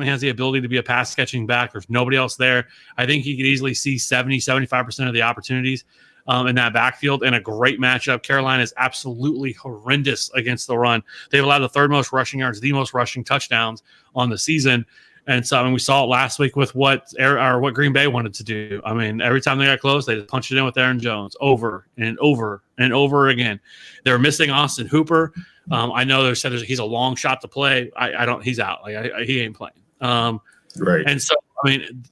has the ability to be a pass catching back. There's nobody else there. I think he could easily see 70-75% of the opportunities in that backfield, and a great matchup. Carolina is absolutely horrendous against the run. They've allowed the third most rushing yards, the most rushing touchdowns on the season. And so, we saw it last week with what Green Bay wanted to do. Every time they got close, they just punched it in with Aaron Jones over and over and over again. They're missing Austin Hooper. I know they said he's a long shot to play. He's out. He ain't playing. Right. And so,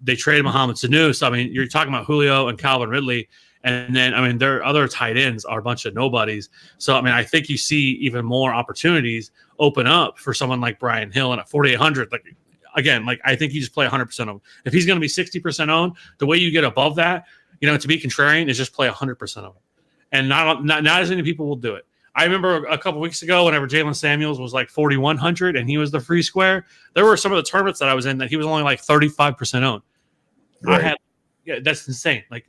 they traded Mohamed Sanu. So, you're talking about Julio and Calvin Ridley. And then, their other tight ends are a bunch of nobodies. So, I think you see even more opportunities open up for someone like Brian Hill. And at 4,800, I think you just play 100% of him. If he's going to be 60% owned, the way you get above that, to be contrarian, is just play 100% of him. And not as many people will do it. I remember a couple weeks ago, whenever Jalen Samuels was like 4,100 and he was the free square, there were some of the tournaments that I was in that he was only like 35% owned. Right. That's insane. Like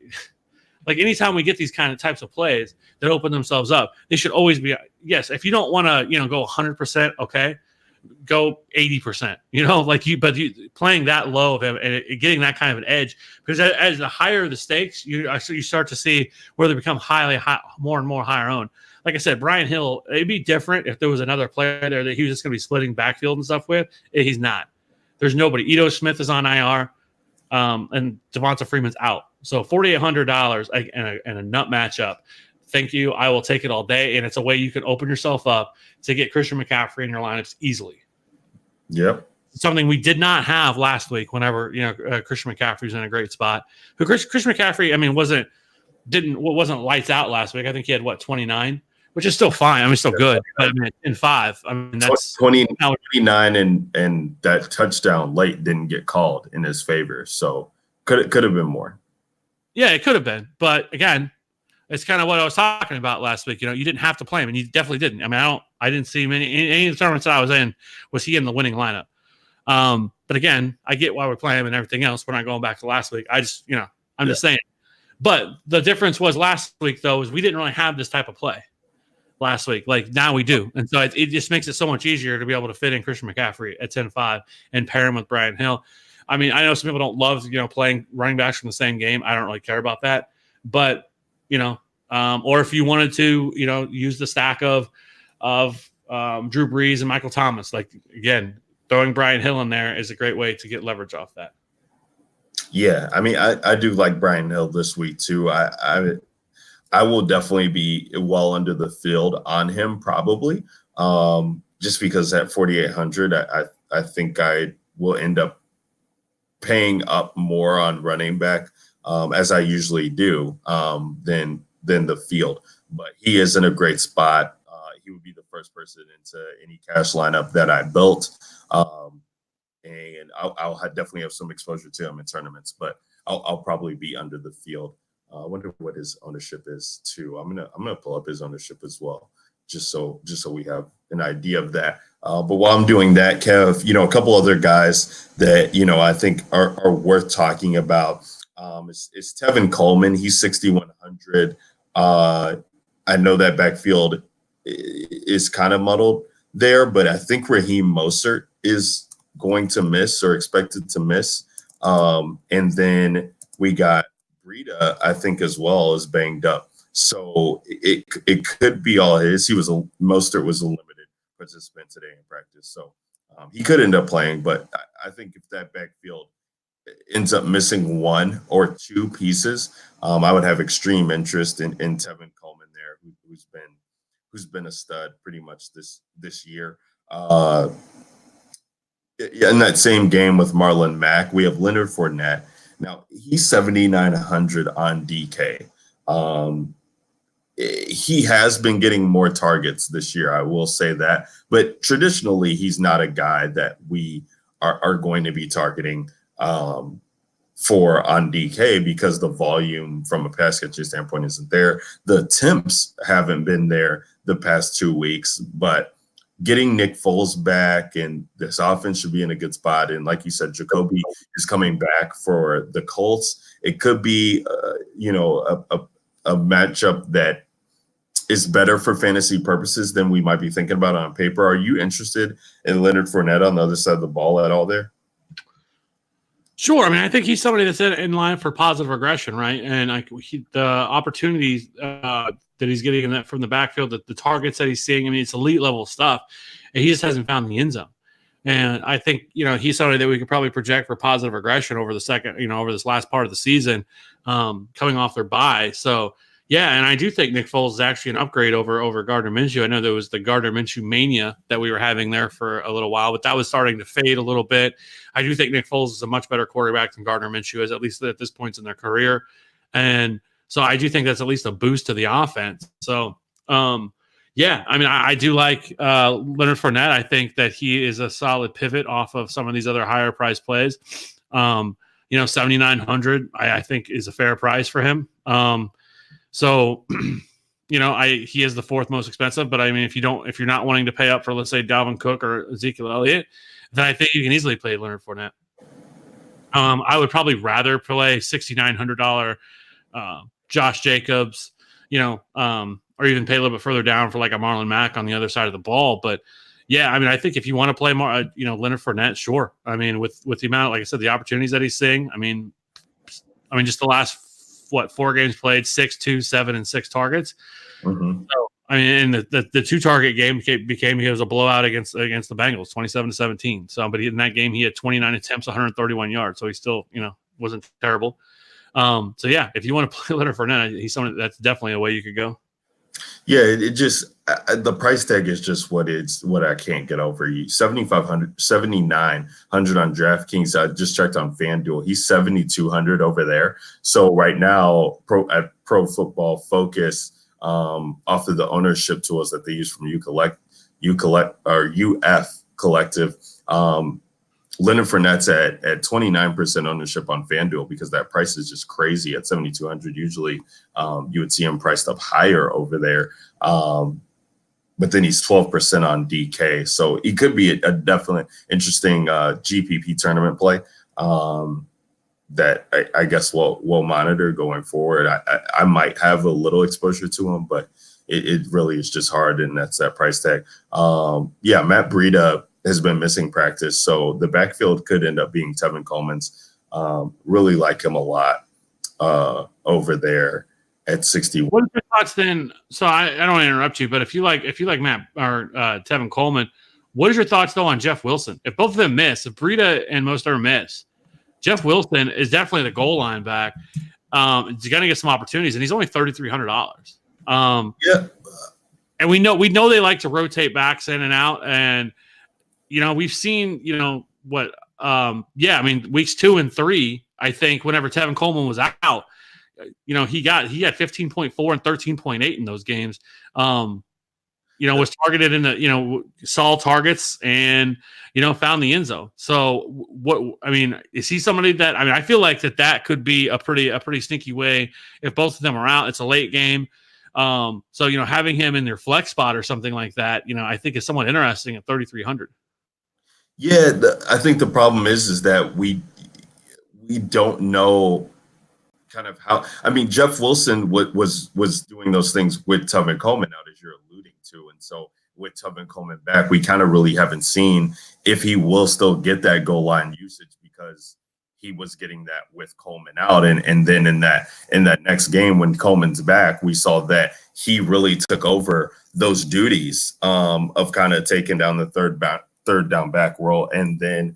anytime we get these kind of types of plays that open themselves up, they should always be, yes, if you don't want to, go 100%, okay, go 80%, but playing that low of him and getting that kind of an edge, because as the higher the stakes, you start to see where they become more and more higher owned. Like I said, Brian Hill, it'd be different if there was another player there that he was just going to be splitting backfield and stuff with. He's not. There's nobody. Ito Smith is on IR, and Devonta Freeman's out. So $4,800 and a nut matchup. Thank you. I will take it all day. And it's a way you can open yourself up to get Christian McCaffrey in your lineups easily. Yep. Something we did not have last week whenever, Christian McCaffrey was in a great spot. Christian McCaffrey, wasn't lights out last week. I think he had 29, which is still fine. Still good. But in 5, that's 29 and that touchdown late didn't get called in his favor. So could have been more. Yeah, it could have been. But again, it's kind of what I was talking about last week. You didn't have to play him, and you definitely didn't. I didn't see any of the tournaments that I was in was he in the winning lineup. But again, I get why we're playing him and everything else. We're not going back to last week. I just, I'm just saying. But the difference was last week, though, is we didn't really have this type of play last week. Like now we do. And so it just makes it so much easier to be able to fit in Christian McCaffrey at 10-5 and pair him with Brian Hill. I know some people don't love, playing running backs from the same game. I don't really care about that. But, or if you wanted to, use the stack of Drew Brees and Michael Thomas, again, throwing Brian Hill in there is a great way to get leverage off that. Yeah, I do like Brian Hill this week too. I will definitely be well under the field on him probably, just because at 4,800, I think I will end up paying up more on running back as I usually do than the field. But he is in a great spot. He would be the first person into any cash lineup that I built. And I'll definitely have some exposure to him in tournaments, but I'll probably be under the field. I wonder what his ownership is too. I'm gonna pull up his ownership as well, just so we have an idea of that. But while I'm doing that, Kev, a couple other guys that I think are worth talking about. Is Tevin Coleman. He's 6,100. I know that backfield is kind of muddled there, but I think Raheem Mostert is going to miss or expected to miss. And then we got Breida, I think, as well, is banged up. So it could be all his. Mostert was a limited participant today in practice. So he could end up playing, but I think if that backfield ends up missing one or two pieces, I would have extreme interest in Tevin Coleman there, who's been a stud pretty much this year. In that same game with Marlon Mack, we have Leonard Fournette. Now he's 7,900 on DK. He has been getting more targets this year, I will say that. But traditionally, he's not a guy that we are going to be targeting for on DK because the volume from a pass catcher standpoint isn't there. The attempts haven't been there the past 2 weeks, but getting Nick Foles back and this offense should be in a good spot. And like you said, Jacoby is coming back for the Colts. It could be, a matchup that is better for fantasy purposes than we might be thinking about on paper. Are you interested in Leonard Fournette on the other side of the ball at all there? Sure. I mean, I think he's somebody that's in line for positive regression, right? And the opportunities that he's getting from the backfield, the targets that he's seeing, I mean, it's elite level stuff. And he just hasn't found the end zone. And I think, he's somebody that we could probably project for positive regression over over this last part of the season, coming off their bye. So, yeah, and I do think Nick Foles is actually an upgrade over Gardner Minshew. I know there was the Gardner Minshew mania that we were having there for a little while, but that was starting to fade a little bit. I do think Nick Foles is a much better quarterback than Gardner Minshew is, at least at this point in their career. And so I do think that's at least a boost to the offense. So, yeah, I mean, I do like Leonard Fournette. I think that he is a solid pivot off of some of these other higher price plays. 7,900, I think is a fair price for him. So, he is the fourth most expensive, but I mean, if you're not wanting to pay up for, let's say, Dalvin Cook or Ezekiel Elliott, then I think you can easily play Leonard Fournette. I would probably rather play $6,900 Josh Jacobs, or even pay a little bit further down for like a Marlon Mack on the other side of the ball. But yeah, I mean, I think if you want to play more, Leonard Fournette, sure. I mean, with the amount, like I said, the opportunities that he's seeing, I mean, just the last 4 games played, 6, 2, 7, and 6 targets. Mm-hmm. So, I mean, and the 2 target game he was a blowout against the Bengals, 27-17. So, but in that game, he had 29 attempts, 131 yards. So he still, wasn't terrible. So yeah, if you want to play Leonard Fournette, he's someone that's definitely a way you could go. Yeah, it just the price tag is just what I can't get over. 7,900 on DraftKings. I just checked on FanDuel. He's 7,200 over there. So right now, at Pro Football Focus, off of the ownership tools that they use from UF Collective, Leonard Fournette's at 29% ownership on FanDuel because that price is just crazy at 7,200. Usually you would see him priced up higher over there. But then he's 12% on DK. So he could be a definitely interesting GPP tournament play that I guess we'll monitor going forward. I might have a little exposure to him, but it really is just hard, and that's that price tag. Matt Breida has been missing practice, so the backfield could end up being Tevin Coleman's. Really like him a lot over there at 61. What are your thoughts then? So I don't want to interrupt you, but if you like Matt or Tevin Coleman, what is your thoughts though on Jeff Wilson? If both of them miss, if Breida and Mostert miss, Jeff Wilson is definitely the goal line back. He's going to get some opportunities, and he's only $3,300. Yeah, and we know they like to rotate backs in and out, and we've seen, weeks 2 and 3, I think whenever Tevin Coleman was out, he had 15.4 and 13.8 in those games. Was targeted in saw targets and, found the end zone. So is he somebody that, I feel like that could be a pretty sneaky way if both of them are out. It's a late game. So, having him in their flex spot or something like that, I think is somewhat interesting at 3,300. Yeah, I think the problem is that we don't know kind of how. Jeff Wilson was doing those things with Tevin Coleman out, as you're alluding to, and so with Tevin Coleman back, we kind of really haven't seen if he will still get that goal line usage because he was getting that with Coleman out, and then in that next game when Coleman's back, we saw that he really took over those duties of kind of taking down the third down back role, and then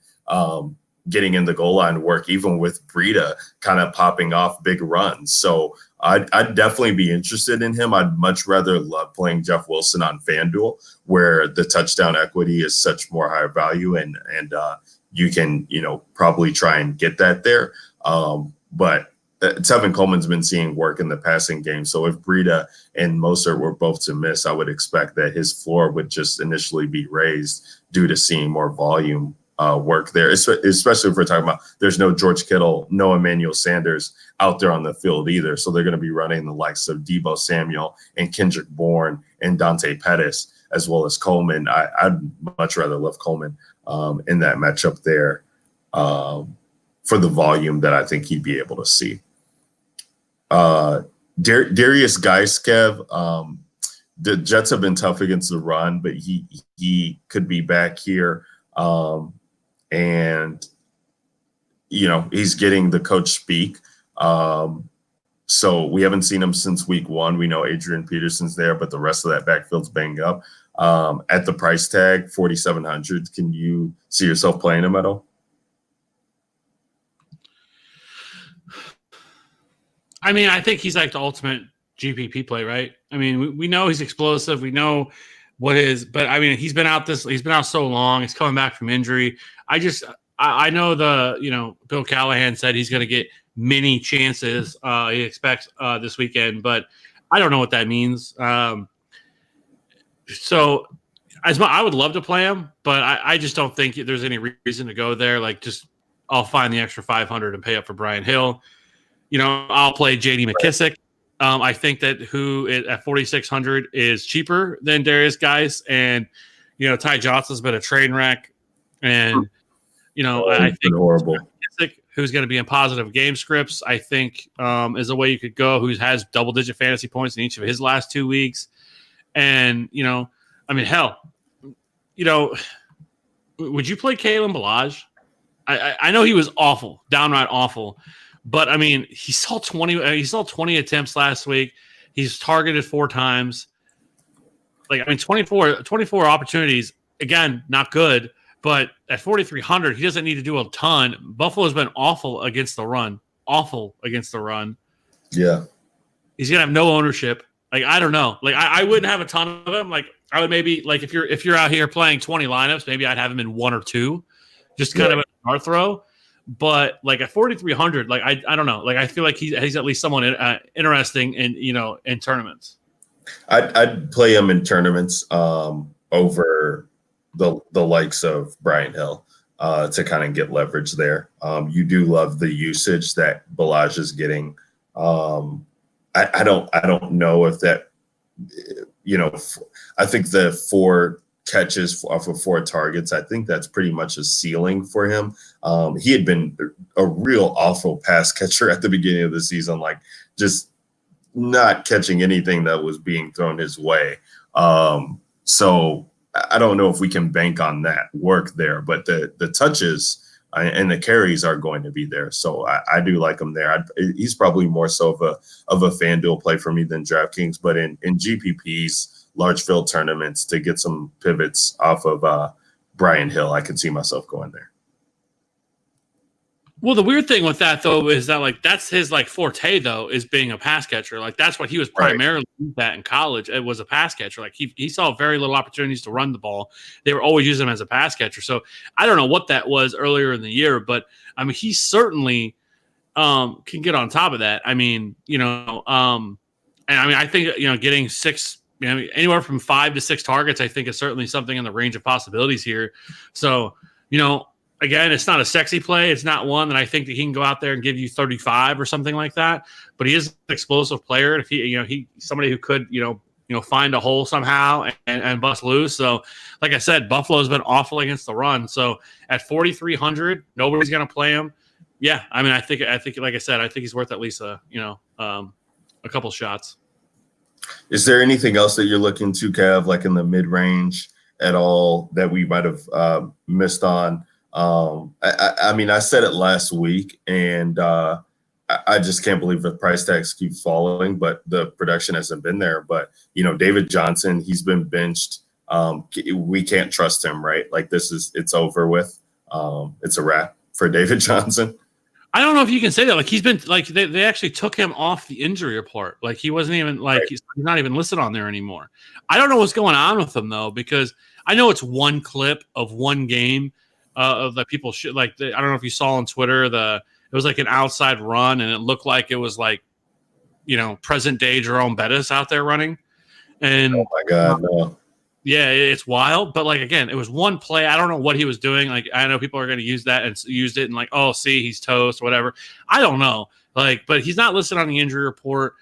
getting in the goal line work, even with Breida kind of popping off big runs. So I'd definitely be interested in him. I'd much rather love playing Jeff Wilson on FanDuel, where the touchdown equity is such more higher value, and you can probably try and get that there. But Tevin Coleman's been seeing work in the passing game. So if Breida and Mostert were both to miss, I would expect that his floor would just initially be raised due to seeing more volume work there, especially if we're talking about there's no George Kittle, no Emmanuel Sanders out there on the field either. So they're going to be running the likes of Deebo Samuel and Kendrick Bourne and Dante Pettis, as well as Coleman. I'd much rather love Coleman in that matchup there for the volume that I think he'd be able to see. Darius Geis, Kev, the Jets have been tough against the run, but he could be back here. And, he's getting the coach speak. So we haven't seen him since week 1. We know Adrian Peterson's there, but the rest of that backfield's banged up. At the price tag, 4,700, can you see yourself playing him at all? I mean, I think he's like the ultimate GPP play, right? I mean, we know he's explosive. We know but I mean, he's been out so long. He's coming back from injury. I know Bill Callahan said he's going to get many chances. He expects this weekend, but I don't know what that means. So I would love to play him, but I just don't think there's any reason to go there. Like, just I'll find the extra 500 and pay up for Brian Hill. I'll play J.D. McKissick. I think that at 4,600 is cheaper than Darius Geis, and Ty Johnson's been a train wreck, and I think horrible. McKissick, who's going to be in positive game scripts, I think is a way you could go. Who has double-digit fantasy points in each of his last 2 weeks, and I mean, hell, would you play Kalen Ballage? I know he was awful, downright awful. But I mean, he saw 20 attempts last week. He's targeted 4 times. 24 opportunities. Again, not good. But at 4,300, he doesn't need to do a ton. Buffalo's been awful against the run. Yeah. He's gonna have no ownership. I don't know. I wouldn't have a ton of him. I would maybe if you're out here playing 20 lineups, maybe I'd have him in 1 or 2, just kind of a dart throw. But at 4,300, I don't know. I feel like he's at least someone interesting in tournaments. I'd play him in tournaments over the likes of Brian Hill to kind of get leverage there. You do love the usage that Ballage is getting. I don't know if that I think the 4 catches off of 4 targets, I think that's pretty much a ceiling for him. He had been a real awful pass catcher at the beginning of the season, just not catching anything that was being thrown his way. So I don't know if we can bank on that work there, but the touches and the carries are going to be there. So I do like him there. He's probably more so of a FanDuel play for me than DraftKings, but in GPPs, large field tournaments, to get some pivots off of Brian Hill, I could see myself going there. Well, the weird thing with that, though, is that that's his forte, though, is being a pass catcher. That's what he was primarily at in college. It was a pass catcher. He saw very little opportunities to run the ball. They were always using him as a pass catcher. So I don't know what that was earlier in the year, but I mean, he certainly can get on top of that. I mean, and I mean, I think getting 6. Anywhere from 5 to 6 targets, I think, is certainly something in the range of possibilities here. So, again, it's not a sexy play. It's not one that I think that he can go out there and give you 35 or something like that. But he is an explosive player. And if he's somebody who could, find a hole somehow and bust loose. So, like I said, Buffalo's been awful against the run. So at 4,300, nobody's going to play him. Yeah, I mean, I think, like I said, I think he's worth at least a couple shots. Is there anything else that you're looking to, Kev, in the mid-range at all that we might have missed on? I mean, I said it last week, and I just can't believe the price tags keep falling, but the production hasn't been there. But, David Johnson, he's been benched. We can't trust him, right? It's over with. It's a wrap for David Johnson. I don't know if you can say that. He's been they actually took him off the injury report. He wasn't even he's not even listed on there anymore. I don't know what's going on with him though, because I know it's one clip of one game of the people I don't know if you saw on Twitter it was an outside run and it looked like it was present day Jerome Bettis out there running. And oh my God, no. Yeah, it's wild. But like again, it was one play. I don't know what he was doing. Like I know people are going to use that and used it and like, oh, see, he's toast or whatever. I don't know. Like, but he's not listed on the injury report.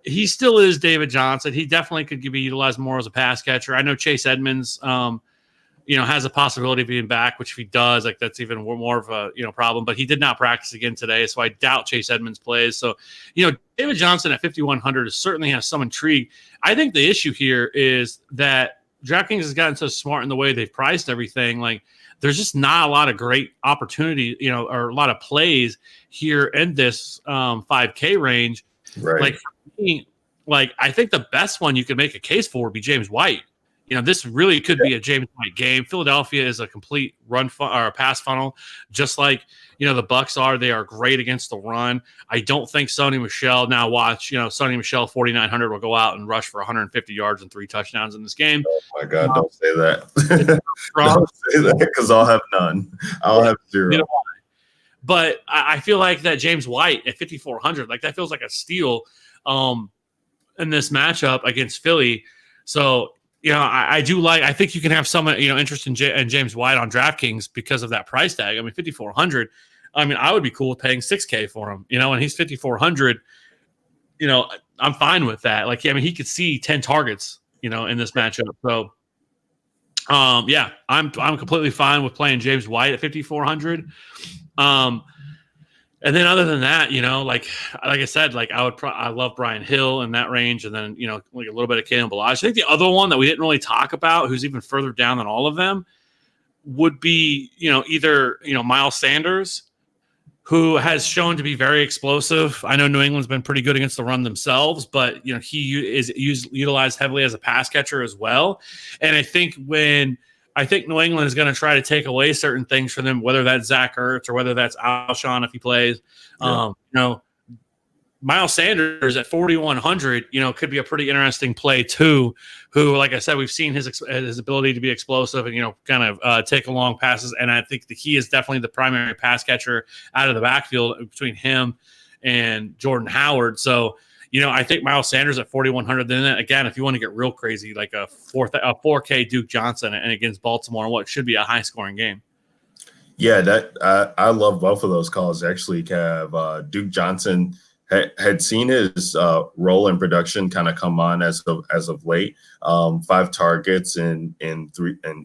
He still is David Johnson. He definitely could be utilized more as a pass catcher. I know Chase Edmonds, has a possibility of being back, which if he does, like that's even more of a problem. But he did not practice again today, so I doubt Chase Edmonds plays. So, David Johnson at 5,100 certainly has some intrigue. I think the issue here is that DraftKings has gotten so smart in the way they've priced everything. Like, there's just not a lot of great opportunity, or a lot of plays here in this 5K range. Right. Like, for me, I think the best one you could make a case for would be James White. This really could be a James White game. Philadelphia is a complete run or pass funnel, just like the Bucks are. They are great against the run. I don't think Sony Michel. Now watch, Sony Michel 4,900 will go out and rush for 150 yards and 3 touchdowns in this game. Oh my God! Don't say that. Don't say that because I'll have none. I'll have 0. But I feel like that James White at 5,400, like that feels like a steal in this matchup against Philly. So. I do I think you can have some, interest in James White on DraftKings because of that price tag. I mean, 5,400. I mean, I would be cool with paying $6K for him, and he's 5,400. I'm fine with that. Like, he could see 10 targets, in this matchup. So, I'm completely fine with playing James White at 5,400. And then other than that, like I said, like I love Brian Hill in that range. And then, like a little bit of Kalen Ballage. I think the other one that we didn't really talk about, who's even further down than all of them, would be, either, Miles Sanders, who has shown to be very explosive. I know New England's been pretty good against the run themselves, but, he is utilized heavily as a pass catcher as well. And I think New England is going to try to take away certain things from them, whether that's Zach Ertz or whether that's Alshon if he plays. Yeah. Miles Sanders at 4,100, could be a pretty interesting play too. Who, like I said, we've seen his ability to be explosive and kind of take long passes. And I think that he is definitely the primary pass catcher out of the backfield between him and Jordan Howard. So. I think Miles Sanders at 4,100. Then again, if you want to get real crazy, like a 4K Duke Johnson and against Baltimore, what should be a high scoring game. Yeah, I love both of those calls. Actually, Kev, Duke Johnson had seen his role in production kind of come on as of late. 5 targets in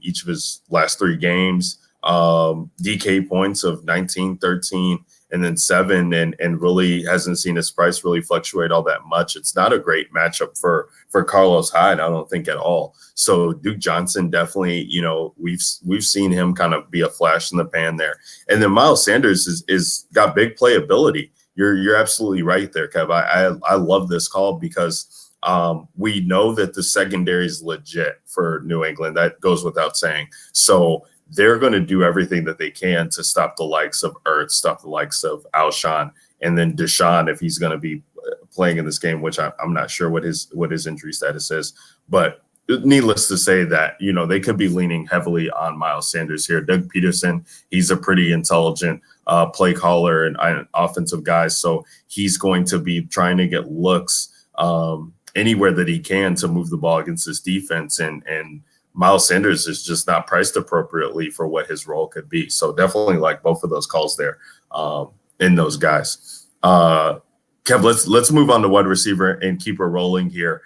each of his last 3 games. DK points of 19, 13. And then 7, and really hasn't seen his price really fluctuate all that much. It's not a great matchup for Carlos Hyde, I don't think at all. So Duke Johnson definitely, we've seen him kind of be a flash in the pan there. And then Miles Sanders is got big playability. You're absolutely right there, Kev. I love this call because we know that the secondary is legit for New England. That goes without saying. So they're going to do everything that they can to stop the likes of Ertz, stop the likes of Alshon, and then Deshaun if he's going to be playing in this game, which I'm not sure what his injury status is. But needless to say that, they could be leaning heavily on Miles Sanders here. Doug Peterson, he's a pretty intelligent play caller and offensive guy. So he's going to be trying to get looks anywhere that he can to move the ball against this defense. And Miles Sanders is just not priced appropriately for what his role could be. So definitely like both of those calls there in those guys. Kev, let's move on to wide receiver and keep it rolling here.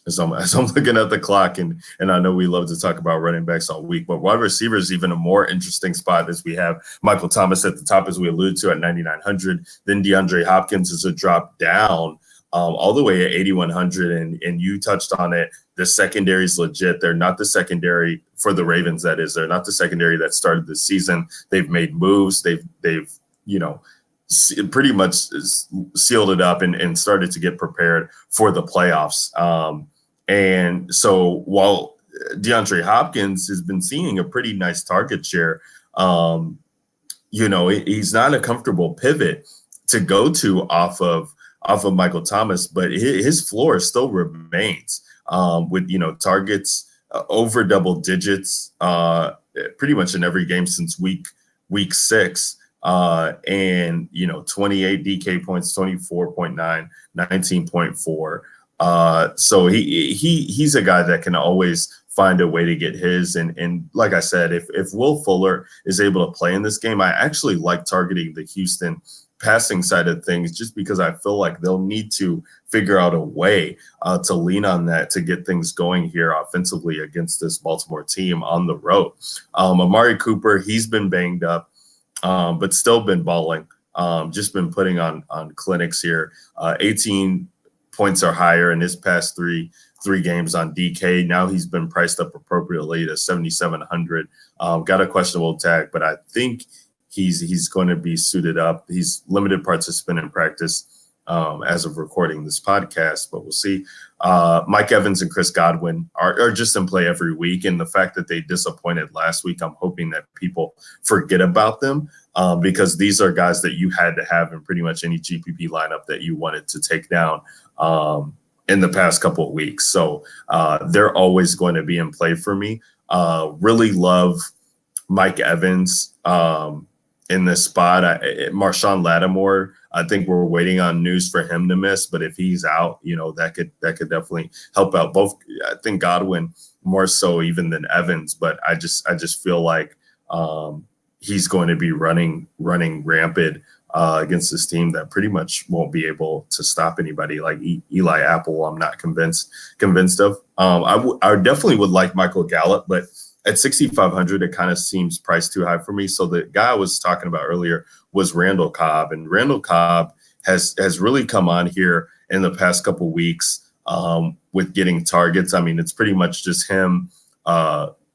As I'm looking at the clock, and I know we love to talk about running backs all week, but wide receiver is even a more interesting spot as we have Michael Thomas at the top, as we alluded to, at 9,900. Then DeAndre Hopkins is a drop down all the way at 8,100, and you touched on it. The secondary is legit. They're not the secondary for the Ravens. That is, they're not the secondary that started this season. They've made moves. They've pretty much sealed it up and started to get prepared for the playoffs. And so while DeAndre Hopkins has been seeing a pretty nice target share, he's not a comfortable pivot to go to off of Michael Thomas, but his floor still remains with targets over double digits pretty much in every game since week 6. And 28 DK points, 24.9, 19.4. So he's a guy that can always find a way to get his. And like I said, if Will Fuller is able to play in this game, I actually like targeting the Houston passing side of things just because I feel like they'll need to figure out a way to lean on that to get things going here offensively against this Baltimore team on the road. Amari Cooper, he's been banged up, but still been balling. Just been putting on clinics here. 18 points or higher in his past three games on DK. Now he's been priced up appropriately to 7,700. Got a questionable tag, but I think he's going to be suited up. He's limited participant in practice as of recording this podcast, but we'll see. Mike Evans and Chris Godwin are just in play every week, and the fact that they disappointed last week, I'm hoping that people forget about them because these are guys that you had to have in pretty much any GPP lineup that you wanted to take down in the past couple of weeks. So they're always going to be in play for me. Really love Mike Evans in this spot. Marshawn Lattimore, I think we're waiting on news for him to miss, but if he's out, that could definitely help out both. I think Godwin more so even than Evans, but I just feel like he's going to be running rampant against this team that pretty much won't be able to stop anybody like Eli Apple. I'm not convinced of. I definitely would like Michael Gallup, but at 6,500, it kind of seems priced too high for me. So the guy I was talking about earlier was Randall Cobb, and Randall Cobb has really come on here in the past couple weeks with getting targets. I mean, it's pretty much just him,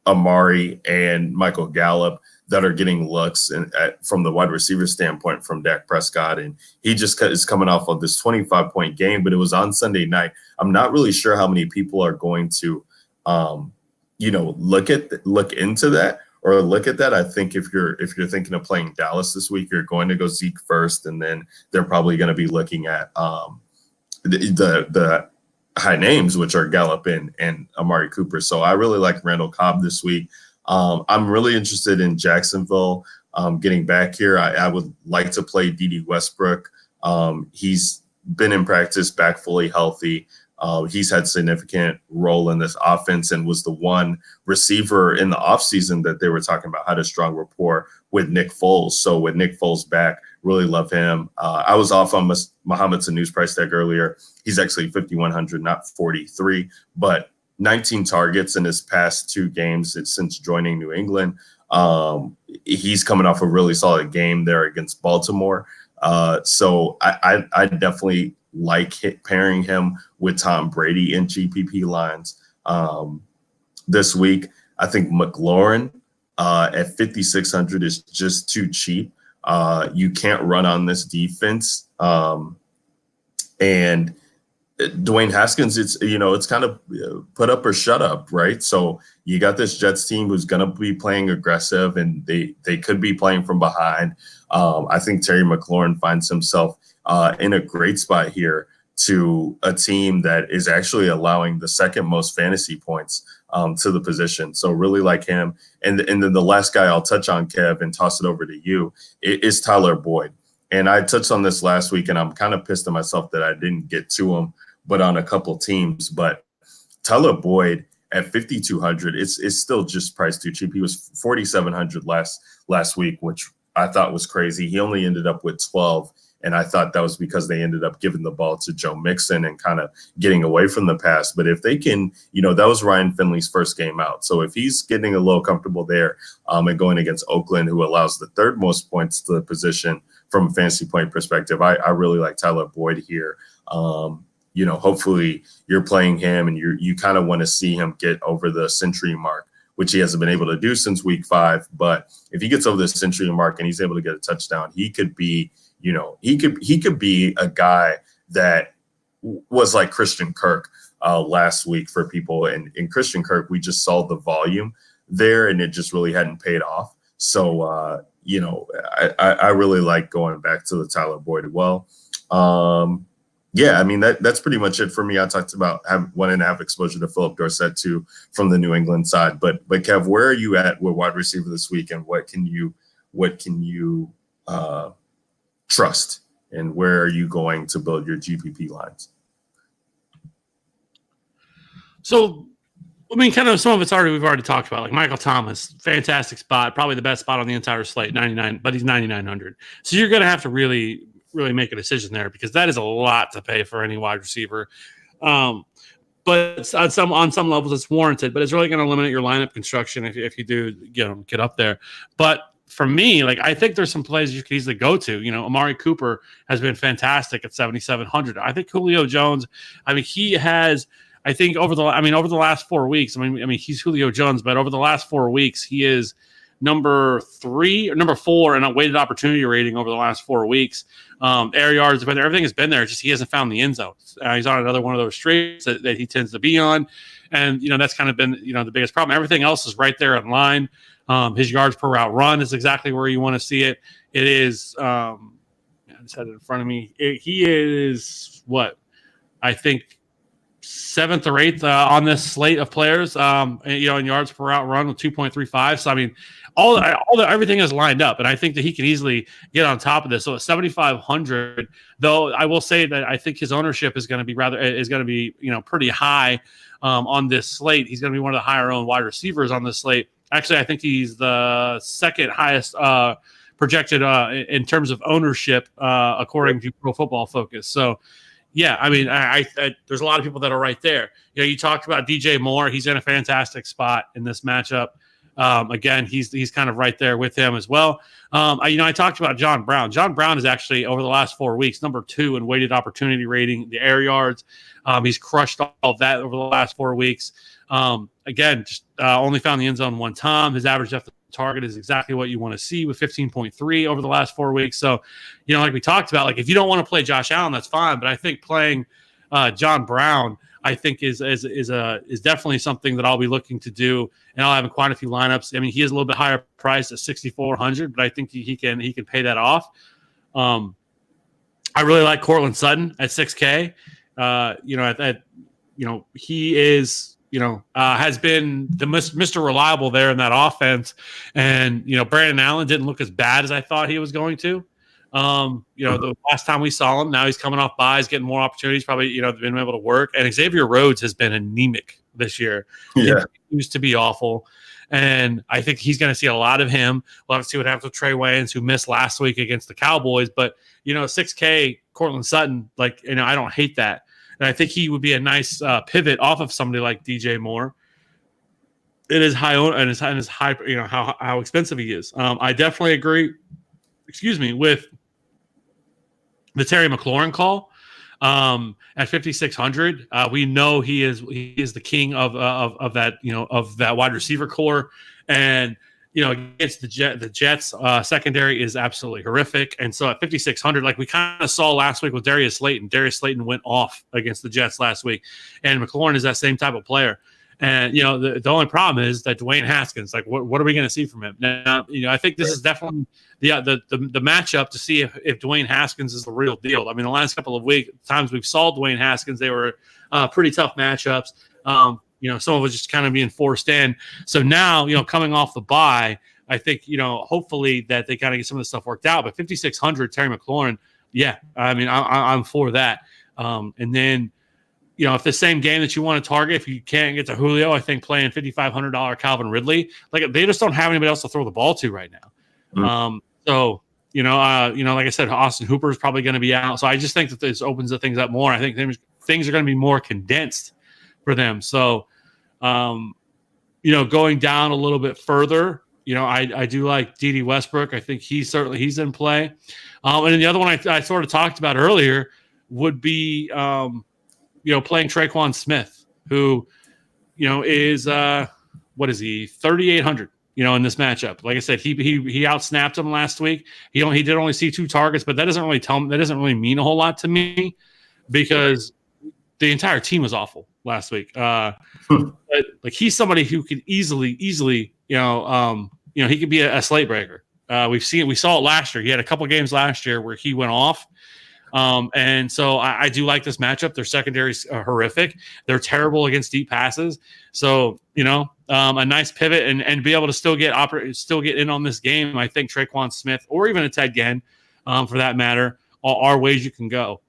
Amari, and Michael Gallup that are getting looks from the wide receiver standpoint from Dak Prescott. And he just is coming off of this 25-point game, but it was on Sunday night. I'm not really sure how many people are going to look into that or look at that. I think if you're thinking of playing Dallas this week, you're going to go Zeke first, and then they're probably going to be looking at the high names, which are Gallup and Amari Cooper. So I really like Randall Cobb this week. I'm really interested in Jacksonville getting back here. I would like to play Dede Westbrook. He's been in practice, back fully healthy. He's had significant role in this offense and was the one receiver in the offseason that they were talking about had a strong rapport with Nick Foles. So with Nick Foles back, really love him. I was off on Mohamed Sanu's price tag earlier. He's actually 5,100, not 43, but 19 targets in his past two games since joining New England. He's coming off a really solid game there against Baltimore. So I definitely like pairing him with Tom Brady in GPP lines this week. I think McLaurin at 5,600 is just too cheap. You can't run on this defense. And Dwayne Haskins, it's kind of put up or shut up, right? So you got this Jets team who's going to be playing aggressive, and they could be playing from behind. I think Terry McLaurin finds himself in a great spot here to a team that is actually allowing the second most fantasy points to the position. So really like him. And then the last guy I'll touch on, Kev, and toss it over to you, is Tyler Boyd. And I touched on this last week, and I'm kind of pissed at myself that I didn't get to him, but on a couple teams. But Tyler Boyd at 5,200, it's still just priced too cheap. He was 4,700 last week, which I thought was crazy. He only ended up with 12. And I thought that was because they ended up giving the ball to Joe Mixon and kind of getting away from the pass. But if they can, that was Ryan Finley's first game out. So if he's getting a little comfortable there and going against Oakland, who allows the third most points to the position from a fantasy point perspective, I really like Tyler Boyd here. Hopefully you're playing him and you kind of want to see him get over the century mark, which he hasn't been able to do since week 5. But if he gets over the century mark and he's able to get a touchdown, he could be, he could be a guy that was like Christian Kirk last week for people. And in Christian Kirk, we just saw the volume there and it just really hadn't paid off. So, I really like going back to the Tyler Boyd as well. Yeah, I mean, that's pretty much it for me. I talked about wanting to have exposure to Philip Dorsett too from the New England side. But Kev, where are you at with wide receiver this week, and what can you trust, and where are you going to build your GPP lines? So, I mean, kind of some of we've already talked about. Like Michael Thomas, fantastic spot, probably the best spot on the entire slate, 99, but he's 9,900. So you're going to have to really make a decision there because that is a lot to pay for any wide receiver. But on some levels, it's warranted. But it's really going to limit your lineup construction if you do get up there. But for me, like I think there's some plays you could easily go to. Amari Cooper has been fantastic at 7,700. I think Julio Jones. I mean, he has. I think over the last 4 weeks. I mean, he's Julio Jones, but over the last 4 weeks, he is number 3 or number 4 in a weighted opportunity rating over the last 4 weeks. Air yards, but everything has been there. Just he hasn't found the end zone. He's on another one of those streaks that he tends to be on, and that's kind of been the biggest problem. Everything else is right there in line. His yards per route run is exactly where you want to see it. It is. I just had it in front of me. He is what I think 7th or 8th on this slate of players. In yards per route run with 2.35. So I mean, everything is lined up, and I think that he can easily get on top of this. So at 7,500, though, I will say that I think his ownership is going to be pretty high on this slate. He's going to be one of the higher owned wide receivers on this slate. Actually, I think he's the second highest projected in terms of ownership according to Pro Football Focus. So. Yeah, I mean, I there's a lot of people that are right there. You talked about DJ Moore. He's in a fantastic spot in this matchup. Again, he's kind of right there with him as well. I talked about John Brown. John Brown is actually over the last 4 weeks number 2 in weighted opportunity rating, the air yards. He's crushed all of that over the last 4 weeks. Again, just only found the end zone one time. His average depth of target is exactly what you want to see with 15.3 over the last 4 weeks. So, like we talked about, like if you don't want to play Josh Allen, that's fine. But I think playing John Brown, I think is definitely something that I'll be looking to do, and I'll have quite a few lineups. I mean, he is a little bit higher priced at 6,400, but I think he can pay that off. I really like Cortland Sutton at 6K. He is. Has been the Mr. Reliable there in that offense. And, Brandon Allen didn't look as bad as I thought he was going to. The last time we saw him, now he's coming off buys, getting more opportunities, probably, been able to work. And Xavier Rhodes has been anemic this year. Yeah. He used to be awful. And I think he's going to see a lot of him. We'll have to see what happens with Trey Waynes, who missed last week against the Cowboys. But, 6K, Cortland Sutton, I don't hate that. And I think he would be a nice pivot off of somebody like DJ Moore. It is high and it's high, how expensive he is. I definitely agree. With the Terry McLaurin call at 5,600. We know he is the king of that of that wide receiver core, and against the Jets secondary is absolutely horrific. And so at 5,600, like we kind of saw last week with Darius Slayton went off against the Jets last week, and McLaurin is that same type of player. And the only problem is that Dwayne Haskins, like what are we going to see from him now? I think this is definitely the matchup to see if Dwayne Haskins is the real deal. I mean, the last couple of times we've saw Dwayne Haskins, they were pretty tough matchups. Some of it just kind of being forced in. So now, coming off the bye, I think, hopefully that they kind of get some of this stuff worked out. But 5,600, Terry McLaurin, yeah, I mean, I'm for that. And then, if the same game that you want to target, if you can't get to Julio, I think playing $5,500 Calvin Ridley, like they just don't have anybody else to throw the ball to right now. Mm-hmm. So, like I said, Austin Hooper is probably going to be out. So I just think that this opens the things up more. I think things are going to be more condensed for them. So, going down a little bit further, I do like D.D. Westbrook. I think he's in play. And then the other one I sort of talked about earlier would be, playing Traquan Smith, who, is, 3,800, in this matchup. Like I said, he outsnapped him last week. He did only see 2 targets, but that doesn't really mean a whole lot to me because the entire team was awful last week. But like he's somebody who could easily, he could be a slate breaker. We saw it last year. He had a couple games last year where he went off. And so I do like this matchup. Their secondary's horrific. They're terrible against deep passes. So, a nice pivot and be able to still get in on this game. I think Traquan Smith or even a Ted Ginn, for that matter, are ways you can go.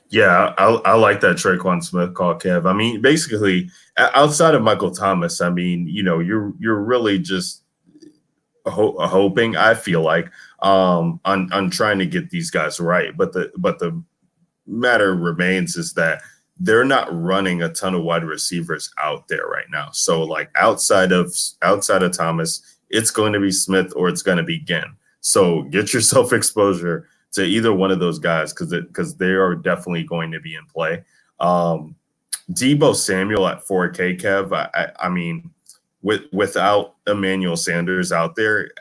Yeah, I like that Traquan Smith call, Kev. I mean, basically, outside of Michael Thomas, I mean, you're really just hoping. I feel like on trying to get these guys right, but the matter remains is that they're not running a ton of wide receivers out there right now. So like outside of Thomas, it's going to be Smith or it's going to be Ginn. So get yourself exposure to either one of those guys because they are definitely going to be in play. Um, Debo Samuel at 4K, Kev. I mean, without Emmanuel Sanders out there,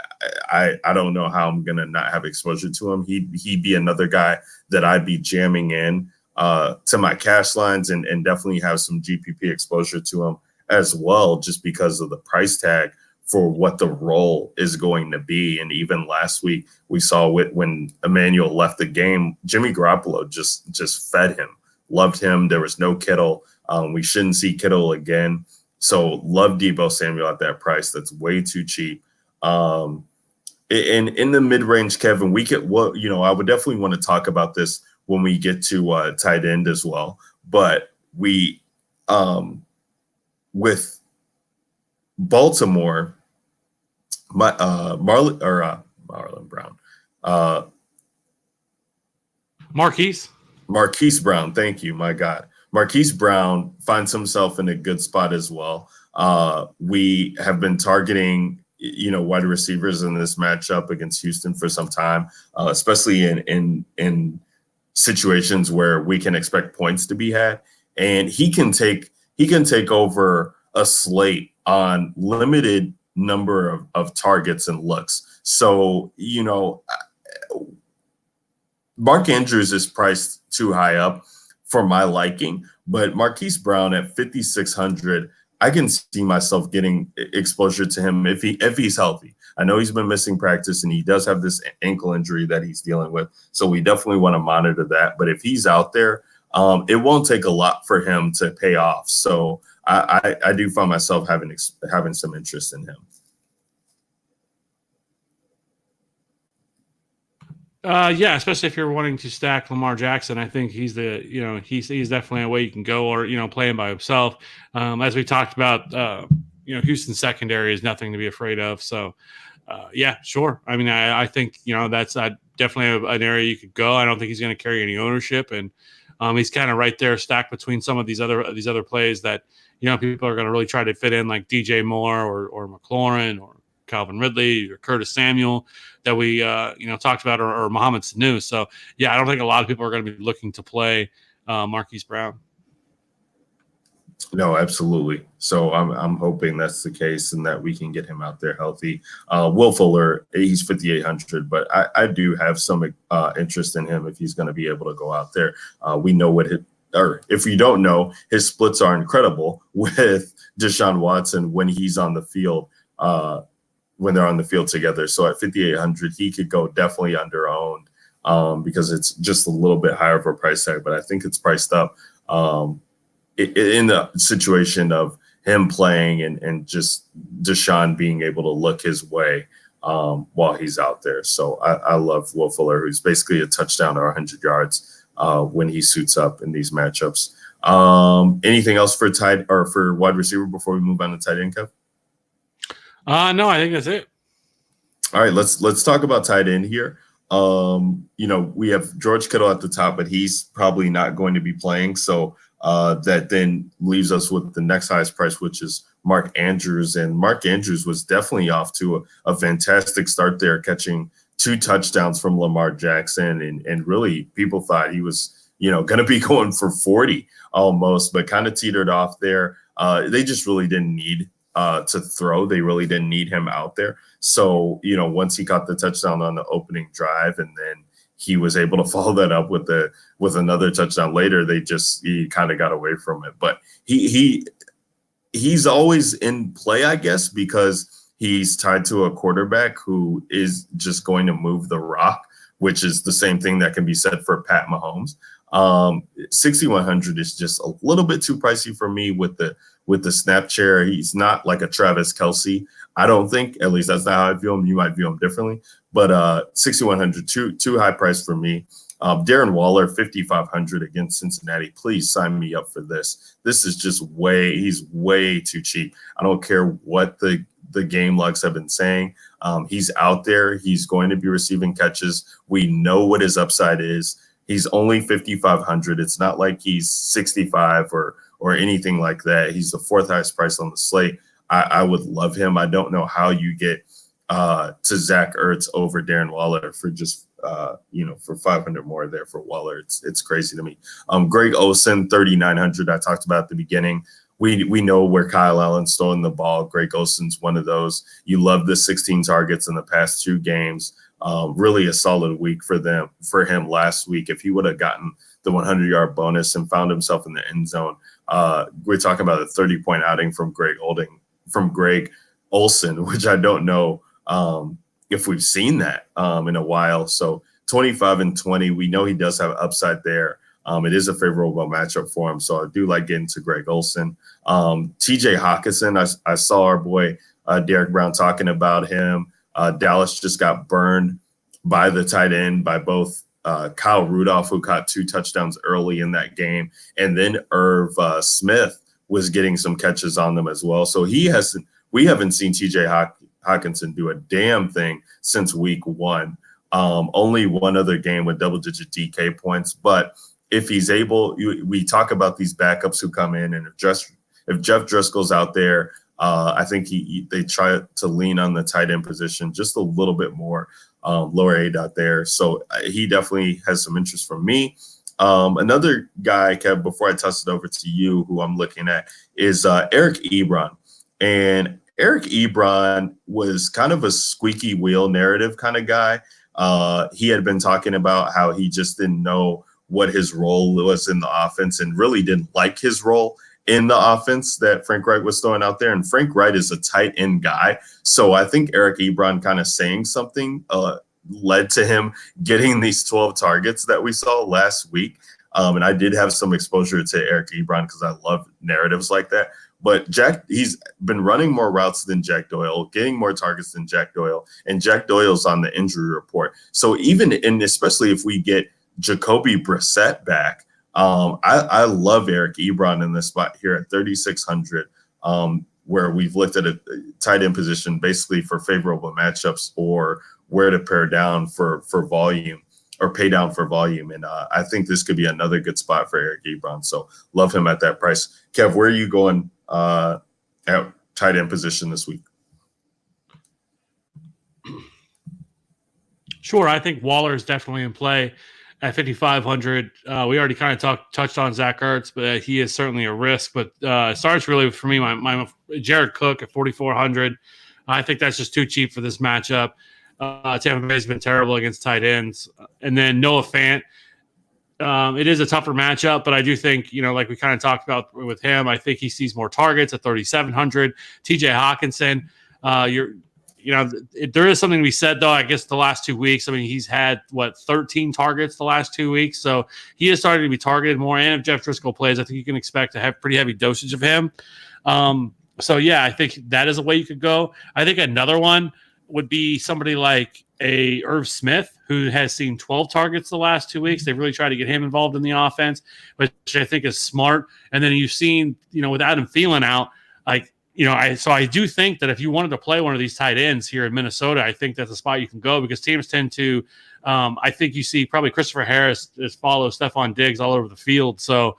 I don't know how I'm gonna not have exposure to him. He'd be another guy that I'd be jamming in to my cash lines and definitely have some GPP exposure to him as well, just because of the price tag for what the role is going to be. And even last week we saw when Emmanuel left the game, Jimmy Garoppolo just fed him, loved him. There was no Kittle. We shouldn't see Kittle again. So love Debo Samuel at that price. That's way too cheap. In the mid-range, Kevin, I would definitely want to talk about this when we get to tight end as well. But we, with Baltimore, Marlon Brown, Marquise Brown. Thank you, my God. Marquise Brown finds himself in a good spot as well. We have been targeting, wide receivers in this matchup against Houston for some time, especially in situations where we can expect points to be had. And he can take over a slate on limited number of targets and looks. So, Mark Andrews is priced too high up for my liking, but Marquise Brown at 5,600, I can see myself getting exposure to him if he's healthy. I know he's been missing practice and he does have this ankle injury that he's dealing with, so we definitely want to monitor that. But if he's out there, it won't take a lot for him to pay off. So I do find myself having some interest in him. Yeah, especially if you're wanting to stack Lamar Jackson, I think he's definitely a way you can go, or play him by himself. As we talked about, Houston's secondary is nothing to be afraid of. So, yeah, sure. I mean, I think that's definitely an area you could go. I don't think he's going to carry any ownership, and he's kind of right there, stacked between some of these other plays that people are going to really try to fit in, like DJ Moore or McLaurin or Calvin Ridley or Curtis Samuel that we talked about, or Mohamed Sanu. So yeah, I don't think a lot of people are going to be looking to play Marquise Brown. No, absolutely. So I'm hoping that's the case and that we can get him out there healthy. Will Fuller, he's 5,800, but I do have some interest in him if he's going to be able to go out there. We know or if we don't know, his splits are incredible with Deshaun Watson when he's on the field. When they're on the field together. So at 5,800, he could go definitely under owned because it's just a little bit higher of a price tag, but I think it's priced up in the situation of him playing and just Deshaun being able to look his way while he's out there. So I love Will Fuller, who's basically a touchdown or 100 yards when he suits up in these matchups. Anything else for wide receiver before we move on to tight end, Kev? No, I think that's it. All right, let's talk about tight end here. We have George Kittle at the top, but he's probably not going to be playing. So that then leaves us with the next highest price, which is Mark Andrews. And Mark Andrews was definitely off to a fantastic start there, catching 2 touchdowns from Lamar Jackson. And really people thought he was, going to be going for 40 almost, but kind of teetered off there. They just really didn't need to throw. They really didn't need him out there. So, once he caught the touchdown on the opening drive and then he was able to follow that up with another touchdown later, he kind of got away from it. But he's always in play, I guess, because he's tied to a quarterback who is just going to move the rock, which is the same thing that can be said for Pat Mahomes. 6,100 is just a little bit too pricey for me with the snap share. He's not like a Travis Kelce. I don't think, at least that's not how I view him. You might view him differently, But 6,100, too high price for me. Darren Waller, 5,500 against Cincinnati. Please sign me up for this. This is just he's way too cheap. I don't care what the game logs have been saying. He's out there. He's going to be receiving catches. We know what his upside is. He's only 5,500. It's not like he's 65 or anything like that. He's the fourth highest price on the slate. I would love him. I don't know how you get to Zach Ertz over Darren Waller for just for 500 more there for Waller. It's crazy to me. Greg Olsen, 3,900. I talked about at the beginning. We know where Kyle Allen's throwing the ball. Greg Olsen's one of those. You love the 16 targets in the past 2 games. Really a solid week for him last week. If he would have gotten the 100-yard bonus and found himself in the end zone, we're talking about a 30-point outing from Greg Olsen, which I don't know if we've seen that in a while. So 25 and 20, we know he does have upside there. It is a favorable matchup for him, so I do like getting to Greg Olsen. TJ Hawkinson, I saw our boy Derek Brown talking about him. Dallas just got burned by the tight end by both Kyle Rudolph, who caught 2 touchdowns early in that game, and then Irv Smith was getting some catches on them as well. So we haven't seen TJ Hawkinson do a damn thing since week 1. Only one other game with double-digit DK points, but if he's able, we talk about these backups who come in, and if Jeff Driscoll's out there, I think they try to lean on the tight end position just a little bit more, lower A dot there. So he definitely has some interest from me. Another guy, Kev, before I toss it over to you, who I'm looking at is Eric Ebron. And Eric Ebron was kind of a squeaky wheel narrative kind of guy. He had been talking about how he just didn't know what his role was in the offense and really didn't like his role in the offense that Frank Reich was throwing out there. And Frank Reich is a tight end guy. So I think Eric Ebron kind of saying something led to him getting these 12 targets that we saw last week. And I did have some exposure to Eric Ebron because I love narratives like that. But he's been running more routes than Jack Doyle, getting more targets than Jack Doyle, and Jack Doyle's on the injury report. So especially if we get Jacoby Brissett back, I love Eric Ebron in this spot here at 3,600, where we've looked at a tight end position basically for favorable matchups or where to pare down for volume or pay down for volume. And I think this could be another good spot for Eric Ebron. So love him at that price. Kev, where are you going at tight end position this week? Sure. I think Waller is definitely in play at 5,500. We already kind of touched on Zach Ertz, but he is certainly a risk. But starts really for me, my Jared Cook at 4,400. I think that's just too cheap for this matchup. Tampa Bay's been terrible against tight ends. And then Noah Fant. It is a tougher matchup, but I do think, like we kind of talked about with him, I think he sees more targets at 3,700. TJ Hawkinson, there is something to be said, though, I guess the last 2 weeks. I mean, he's had, 13 targets the last 2 weeks. So he is starting to be targeted more. And if Jeff Driscoll plays, I think you can expect to have pretty heavy dosage of him. So, yeah, I think that is a way you could go. I think another one would be somebody like a Irv Smith, who has seen 12 targets the last 2 weeks. They've really tried to get him involved in the offense, which I think is smart. And then you've seen, with Adam Thielen out, I do think that if you wanted to play one of these tight ends here in Minnesota, I think that's a spot you can go because teams tend to, I think you see probably Christopher Harris just follow Stephon Diggs all over the field. So,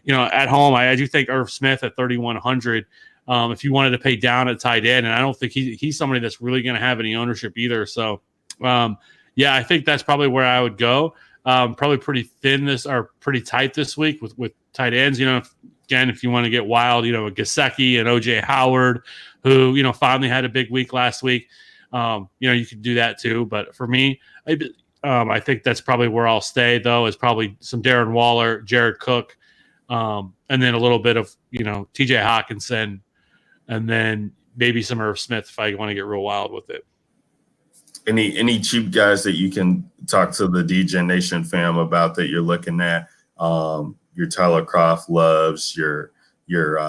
at home, I do think Irv Smith at 3,100. If you wanted to pay down at tight end, and I don't think he's somebody that's really going to have any ownership either. So, I think that's probably where I would go. Probably pretty pretty tight this week with tight ends. Again, if you want to get wild, Gesicki and OJ Howard, who finally had a big week last week. You could do that too. But for me, I think that's probably where I'll stay. Though is probably some Darren Waller, Jared Cook, and then a little bit of TJ Hawkinson. And then maybe some Irv Smith if I want to get real wild with it. Any cheap guys that you can talk to the DJ Nation fam about that you're looking at? Your Tyler Croft loves, are you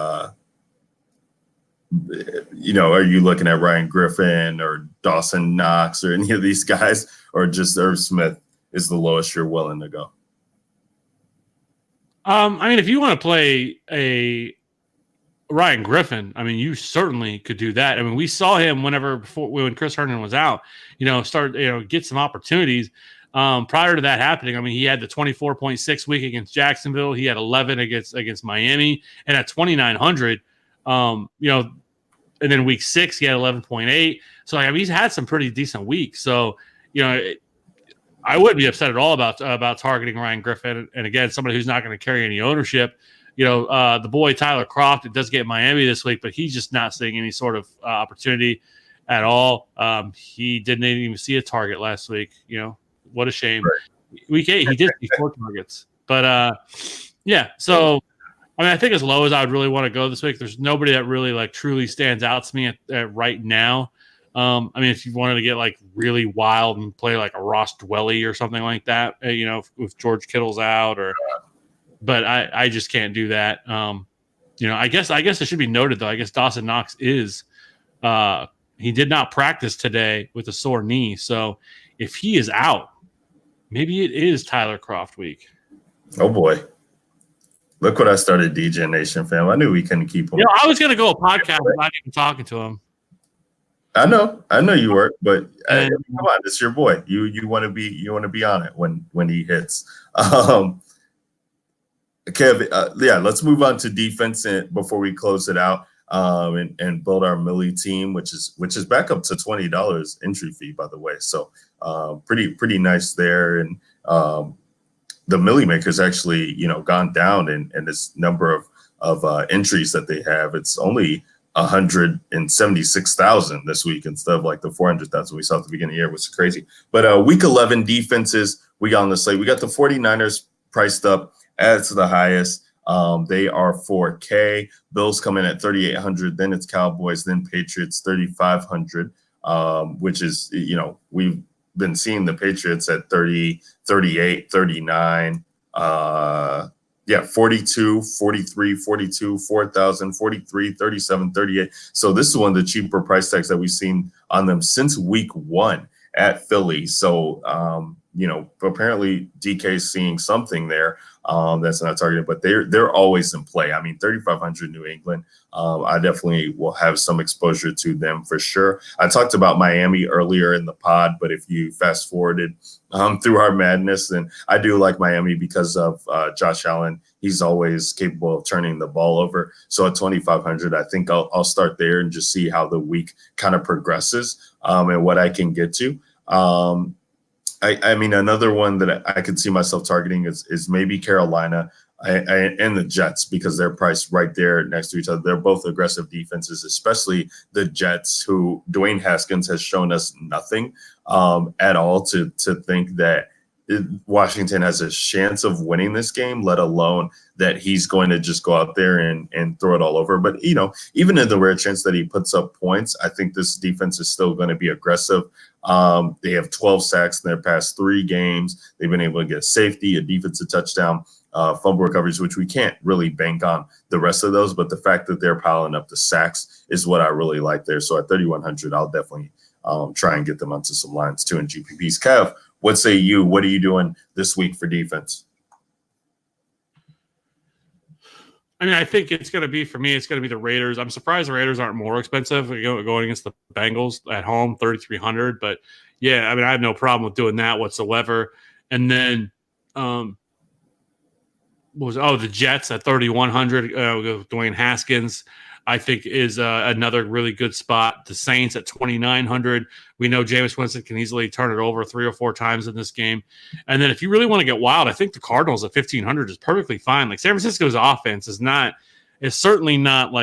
looking at Ryan Griffin or Dawson Knox or any of these guys, or just Irv Smith is the lowest you're willing to go? I mean, if you want to play a Ryan Griffin, I mean, you certainly could do that. I mean, we saw him when Chris Herndon was out, get some opportunities. Prior to that happening, I mean, he had the 24.6 week against Jacksonville. He had 11 against Miami, and at 2,900, and then week 6 he had 11.8. So I mean, he's had some pretty decent weeks. So I wouldn't be upset at all about targeting Ryan Griffin. And again, somebody who's not going to carry any ownership. The boy Tyler Kroft, it does get Miami this week, but he's just not seeing any sort of opportunity at all. He didn't even see a target last week. What a shame. Right. Week 8, he did see 4 targets. But so I mean, I think as low as I would really want to go this week, there's nobody that really truly stands out to me at right now. I mean, if you wanted to get really wild and play like a Ross Dwelly or something like that, if George Kittle's out, but I just can't do that. I guess it should be noted though. I guess Dawson Knox he did not practice today with a sore knee, so if he is out, maybe it is Tyler Kroft week. Oh boy. Look what I started, DJ Nation fam. I knew we couldn't keep him. I was going to go a podcast without even talking to him. I know you were, but come on, it's your boy. You want to be on it when he hits. Kev, let's move on to defense before we close it out, and build our Millie team, which is back up to $20 entry fee, by the way. So pretty nice there, and the Millie Maker's actually gone down in this number of entries that they have. It's only 176,000 this week instead of the 400,000 we saw at the beginning of the year, which is crazy. But week 11 defenses we got on the slate. We got the 49ers priced up as the highest. They are 4K. Bills come in at 3,800. Then it's Cowboys. Then Patriots 3,500. Which is we've been seeing the Patriots at 30, 38, 39. 42, 43, 42, 4,000, 43, 37, 38. So this is one of the cheaper price tags that we've seen on them since week 1 at Philly. So, apparently DK's seeing something there that's not targeted, but they're always in play. I mean, 3,500 New England. I definitely will have some exposure to them for sure. I talked about Miami earlier in the pod, but if you fast forwarded through our madness, then I do like Miami because of Josh Allen. He's always capable of turning the ball over. So at 2,500, I think I'll start there and just see how the week kind of progresses and what I can get to. I mean, another one that I could see myself targeting is maybe Carolina and the Jets, because they're priced right there next to each other. They're both aggressive defenses, especially the Jets, who Dwayne Haskins has shown us nothing at all to think that Washington has a chance of winning this game, let alone that he's going to just go out there and throw it all over. But, even in the rare chance that he puts up points, I think this defense is still going to be aggressive. They have 12 sacks in their past 3 games. They've been able to get safety, a defensive touchdown, fumble recoveries, which we can't really bank on the rest of those. But the fact that they're piling up the sacks is what I really like there. So at 3,100, I'll definitely try and get them onto some lines too in GPPs. Kev, what say you? What are you doing this week for defense? I mean, I think it's going to be the Raiders. I'm surprised the Raiders aren't more expensive going against the Bengals at home, 3,300. But yeah, I mean, I have no problem with doing that whatsoever. And then, the Jets at 3,100. Dwayne Haskins, I think, is another really good spot. The Saints at 2,900. We know Jameis Winston can easily turn it over 3 or 4 times in this game. And then if you really want to get wild, I think the Cardinals at 1,500 is perfectly fine. San Francisco's offense is certainly not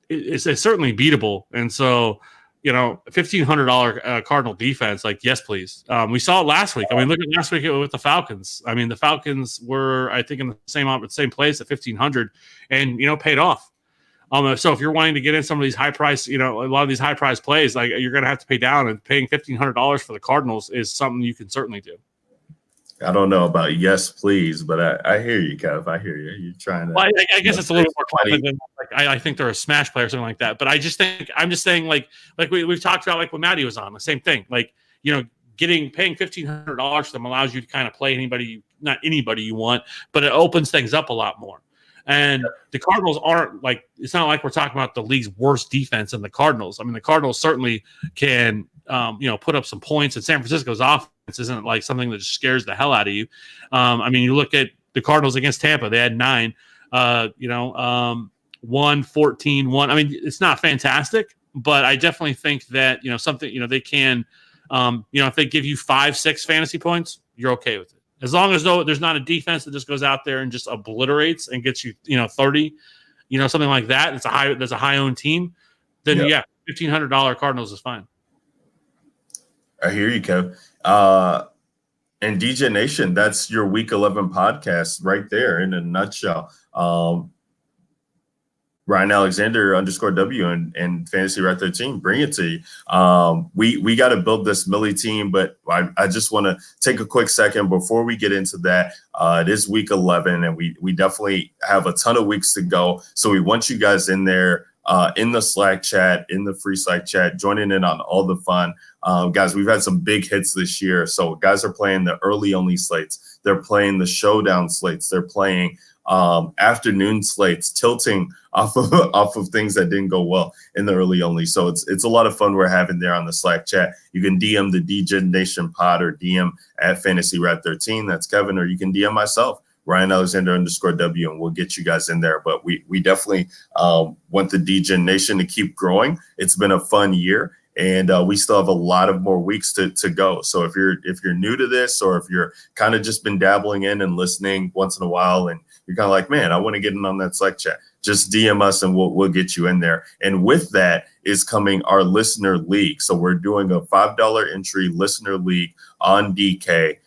it's certainly beatable. And so, $1,500 Cardinal defense, yes, please. We saw it last week. I mean, look at last week with the Falcons. I mean, the Falcons were, I think, in the same place at 1,500 and, paid off. So if you're wanting to get in some of these high price, a lot of these high price plays, you're going to have to pay down, and paying $1,500 for the Cardinals is something you can certainly do. I don't know about yes, please, but I hear you, Kev. I hear you. You're trying to. Well, I guess it's a little more somebody- confident than like I think they're a smash player or something like that. But I'm just saying like we've talked about like when Maddie was on the same thing. Like paying $1,500 for them allows you to kind of play not anybody you want, but it opens things up a lot more. And the Cardinals aren't like, it's not like we're talking about the league's worst defense in the Cardinals. I mean, the Cardinals certainly can, put up some points, and San Francisco's offense isn't like something that just scares the hell out of you. I mean, you look at the Cardinals against Tampa, they had 9, 1, 14, 1. I mean, it's not fantastic, but I definitely think that, something, they can, if they give you 5, 6 fantasy points, you're okay with it. As long as there's not a defense that just goes out there and just obliterates and gets you, 30, something like that. There's a high owned team. Then $1,500 Cardinals is fine. I hear you, Kev. And DJ Nation, that's your Week 11 podcast right there in a nutshell. Ryan Alexander _W and Fantasy Right 13, bring it to you. We got to build this Millie team, but I just want to take a quick second before we get into that. It is Week 11, and we definitely have a ton of weeks to go. So we want you guys in there, in the Slack chat, in the free Slack chat, joining in on all the fun. Guys, we've had some big hits this year. So guys are playing the early only slates. They're playing the showdown slates. They're playing afternoon slates, tilting off of things that didn't go well in the early only. So it's a lot of fun we're having there on the Slack chat. You can DM the DJ Nation pod or DM at Fantasy Rat 13. That's Kevin, or you can DM myself, Ryan Alexander _W, and we'll get you guys in there. But we definitely want the DJ Nation to keep growing. It's been a fun year. And we still have a lot of more weeks to go. So if you're new to this, or if you're kind of just been dabbling in and listening once in a while, and you're kind of like, man, I want to get in on that Slack chat, just DM us and we'll get you in there. And with that is coming our listener league. So we're doing a $5 entry listener league on DK.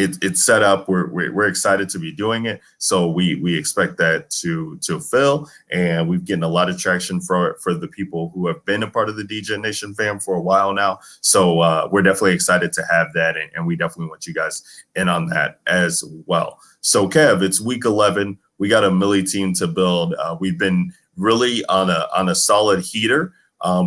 It's set up. We're excited to be doing it. So we expect that to fill, and we've getting a lot of traction for the people who have been a part of the DJ Nation fam for a while now. So we're definitely excited to have that, and we definitely want you guys in on that as well. So Kev, it's Week 11. We got a Millie team to build. We've been really on a solid heater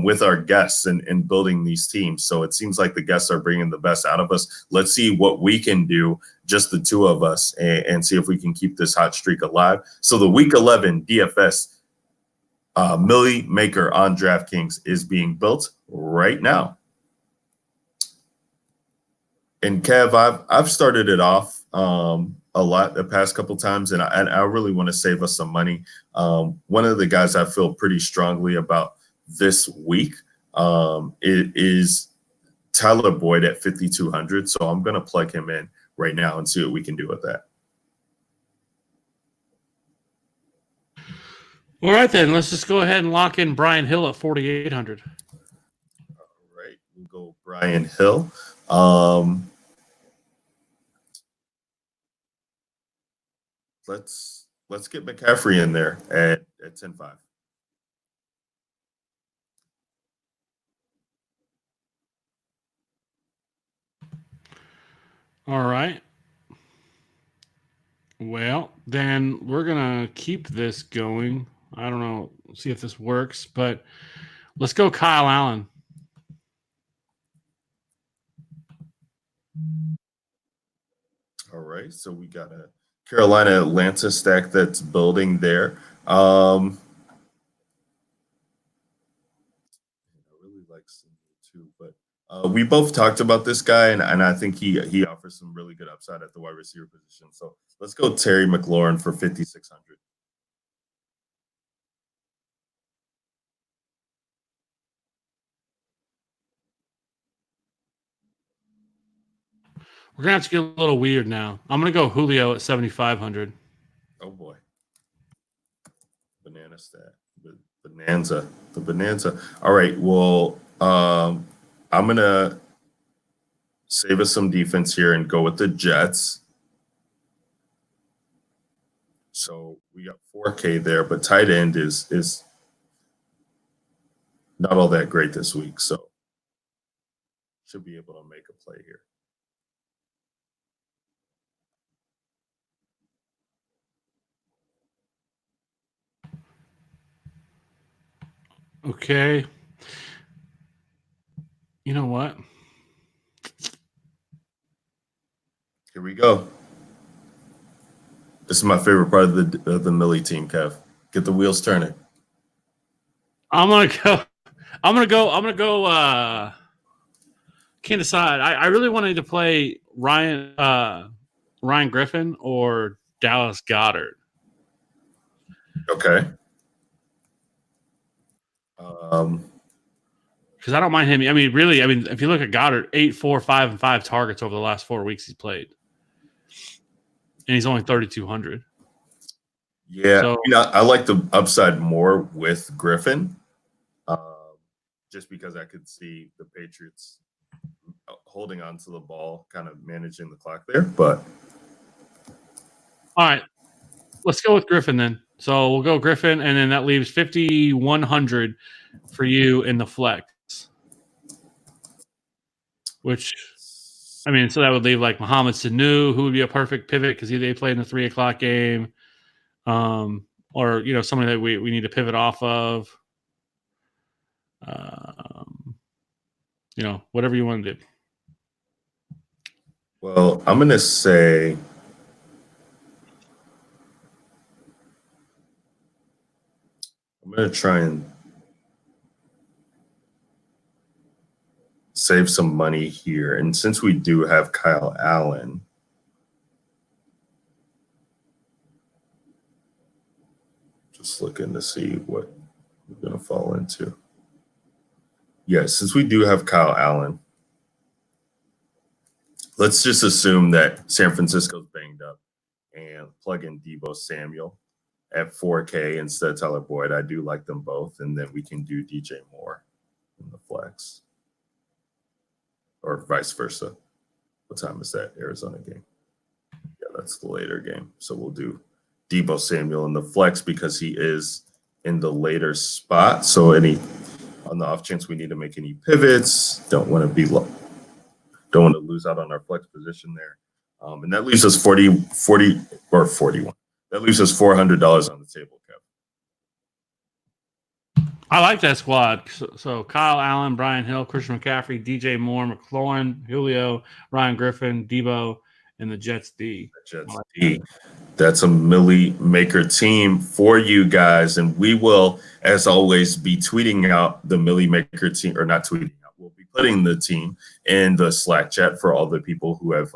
with our guests and building these teams. So it seems like the guests are bringing the best out of us. Let's see what we can do, just the two of us, and see if we can keep this hot streak alive. So the Week 11 DFS Millie Maker on DraftKings is being built right now. And Kev, I've started it off a lot the past couple times, and I really want to save us some money. One of the guys I feel pretty strongly about this week it is Tyler Boyd at 5,200. So I'm going to plug him in right now and see what we can do with that. All right, then let's just go ahead and lock in Brian Hill at 4,800. All right, we'll go Brian Hill. Let's get McCaffrey in there at 10.5. All right. Well, then we're going to keep this going. I don't know. See if this works, but let's go Kyle Allen. All right. So we got a Carolina Atlanta stack that's building there. I really like Sinu too, but we both talked about this guy, and I think he offers some really good upside at the wide receiver position. So let's go Terry McLaurin for 5,600. We're going to have to get a little weird now. I'm going to go Julio at 7,500. Oh, boy. Banana stat. The Bonanza. All right. Well, I'm going to save us some defense here and go with the Jets. So we got 4K there, but tight end is not all that great this week. So should be able to make a play here. Okay. You know what? Here we go. This is my favorite part of the Millie team, Kev. Get the wheels turning. I'm gonna go. I'm gonna go. I'm gonna go. Can't decide. I really wanted to play Ryan Griffin or Dallas Goedert. Okay. Because I don't mind him. I mean, really. I mean, if you look at Goddard, 8, 4, 5, and 5 targets over the last 4 weeks he's played, and he's only 3,200. Yeah, so, I like the upside more with Griffin, just because I could see the Patriots holding on to the ball, kind of managing the clock there. But all right, let's go with Griffin then. So we'll go Griffin, and then that leaves 5,100 for you in the flex. Which, I mean, so that would leave like Mohamed Sanu, who would be a perfect pivot because they play in the 3 o'clock game, or somebody that we need to pivot off of. Whatever you want to do. Well, I'm gonna say I'm gonna try and save some money here. And since we do have Kyle Allen, just looking to see what we're going to fall into. Yeah, since we do have Kyle Allen, let's just assume that San Francisco's banged up and plug in Deebo Samuel at 4K instead of Tyler Boyd. I do like them both. And then we can do DJ Moore in the flex. Or vice versa. What time is that? Arizona game. Yeah, that's the later game. So we'll do Deebo Samuel in the flex because he is in the later spot. So on the off chance we need to make any pivots, don't want to be low. Don't want to lose out on our flex position there. And that leaves us 40 or 41. That leaves us $400 on the table, Kev. I like that squad. So Kyle Allen, Brian Hill, Christian McCaffrey, DJ Moore, McLaurin, Julio, Ryan Griffin, Deebo, and the Jets D. Jets D. That's a Millie Maker team for you guys. And we will, as always, be tweeting out the Millie Maker team, or not tweeting out. We'll be putting the team in the Slack chat for all the people who have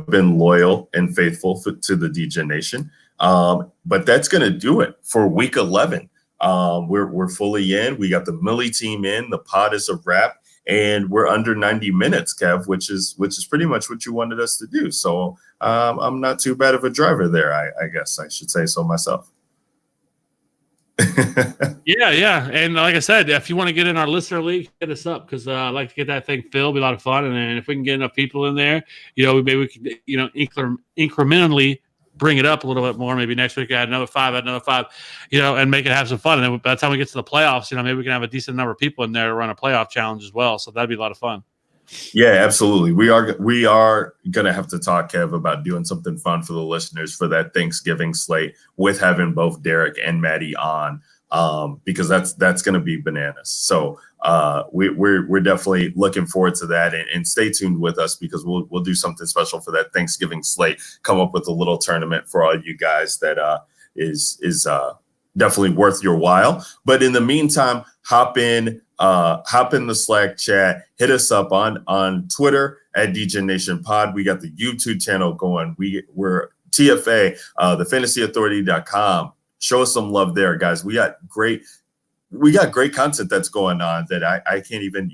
been loyal and faithful to the DJ Nation. But that's going to do it for week 11. We're fully in. We got the Millie team in. The pod is a wrap, and we're under 90 minutes, Kev, which is pretty much what you wanted us to do. So I'm not too bad of a driver there. I guess I should say so myself. Yeah. And like I said, if you want to get in our listener league, hit us up because I'd like to get that thing filled. It'll be a lot of fun. And then if we can get enough people in there, maybe we could, incrementally bring it up a little bit more. Maybe next week add another five, and make it have some fun. And then by the time we get to the playoffs, maybe we can have a decent number of people in there to run a playoff challenge as well. So that'd be a lot of fun. Yeah, absolutely. We are going to have to talk, Kev, about doing something fun for the listeners for that Thanksgiving slate with having both Derek and Maddie on, because that's going to be bananas. So we're definitely looking forward to that, and stay tuned with us because we'll do something special for that Thanksgiving slate. Come up with a little tournament for all you guys that is definitely worth your while. But in the meantime, hop in the Slack chat, hit us up on Twitter at DJ Nation Pod. We got the YouTube channel going. We're TFA, thefantasyauthority.com. Show us some love there, guys. We got great content that's going on that I can't even,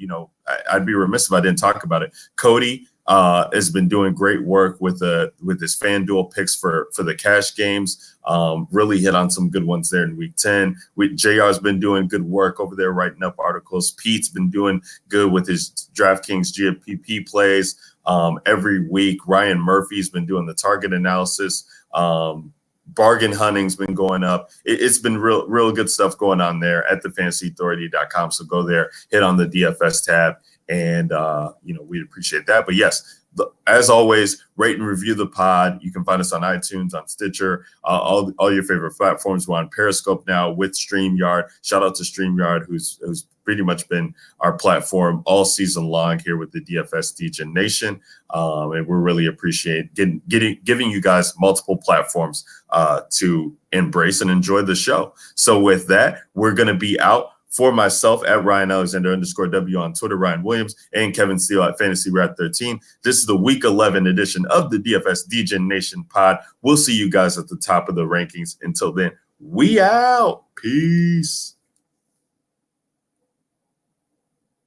I'd be remiss if I didn't talk about it. Cody has been doing great work with his FanDuel picks for the cash games. Really hit on some good ones there in week 10. JR's been doing good work over there writing up articles. Pete's been doing good with his DraftKings GPP plays every week. Ryan Murphy's been doing the target analysis. Bargain hunting's been going up. It's been real good stuff going on there at thefantasyauthority.com. So go there, hit on the DFS tab, And, we'd appreciate that. But yes, as always, rate and review the pod. You can find us on iTunes, on Stitcher, all your favorite platforms. We're on Periscope now with StreamYard. Shout out to StreamYard, who's pretty much been our platform all season long here with the DFS DJ Nation. And we really appreciate giving you guys multiple platforms to embrace and enjoy the show. So with that, we're going to be out. For myself at Ryan Alexander _W on Twitter, Ryan Williams, and Kevin Steele at Fantasy Rat 13. This is the Week 11 edition of the DFS DJ Nation pod. We'll see you guys at the top of the rankings. Until then, we out. Peace.